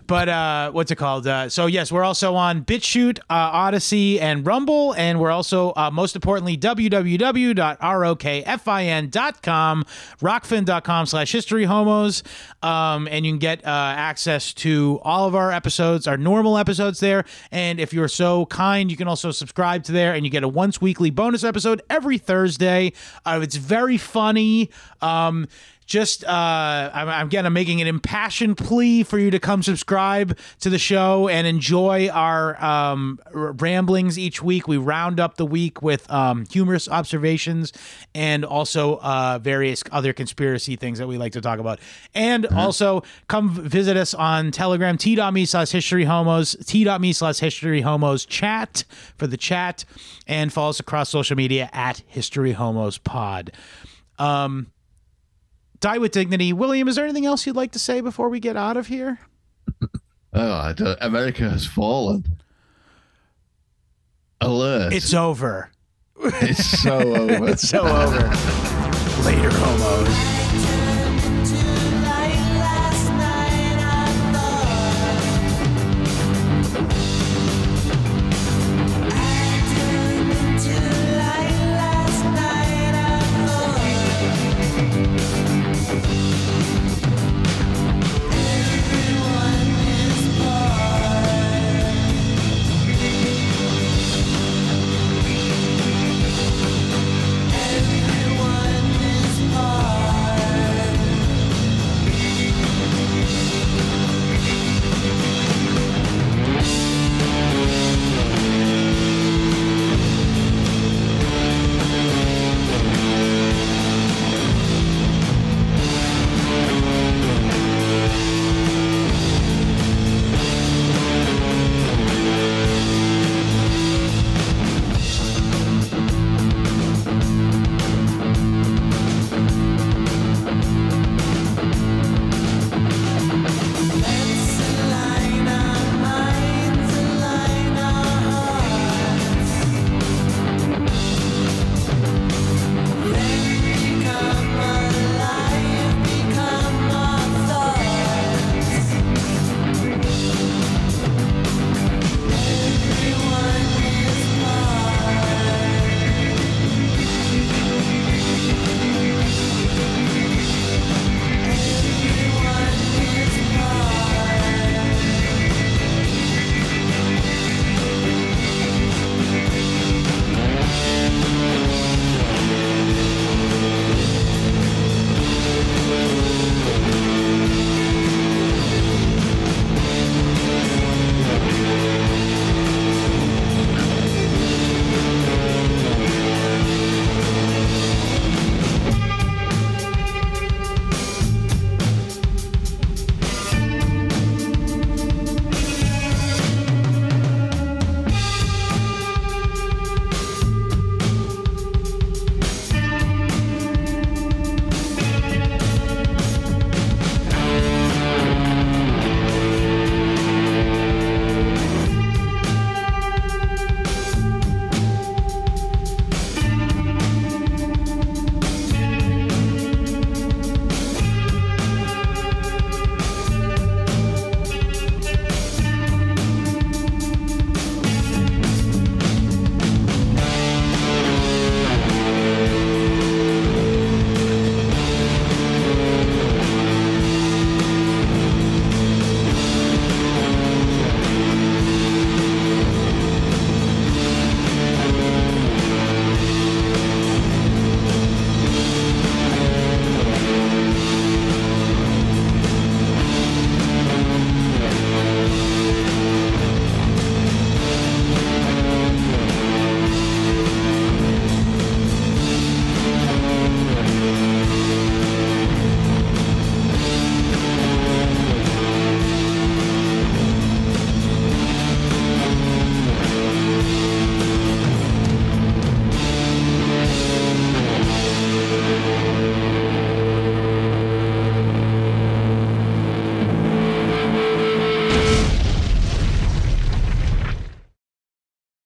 But what's it called? So yes, we're also on BitChute, Odyssey, and Rumble, and we're also most importantly www.rokfin.com, rockfin.com/historyhomos, and you can get access to all of our episodes, our normal episodes there. And if you're so kind, you can also subscribe to there, and you get a once weekly bonus episode every Thursday. It's very funny. I'm making an impassioned plea for you to come subscribe to the show and enjoy our ramblings each week. We round up the week with humorous observations and also various other conspiracy things that we like to talk about. And also come visit us on Telegram, t.me/historyhomos, t.me/historyhomos chat for the chat, and follow us across social media at historyhomospod. Die with dignity. William, is there anything else you'd like to say before we get out of here? America has fallen. Alert. It's over. It's so over. It's so over. Later, homos.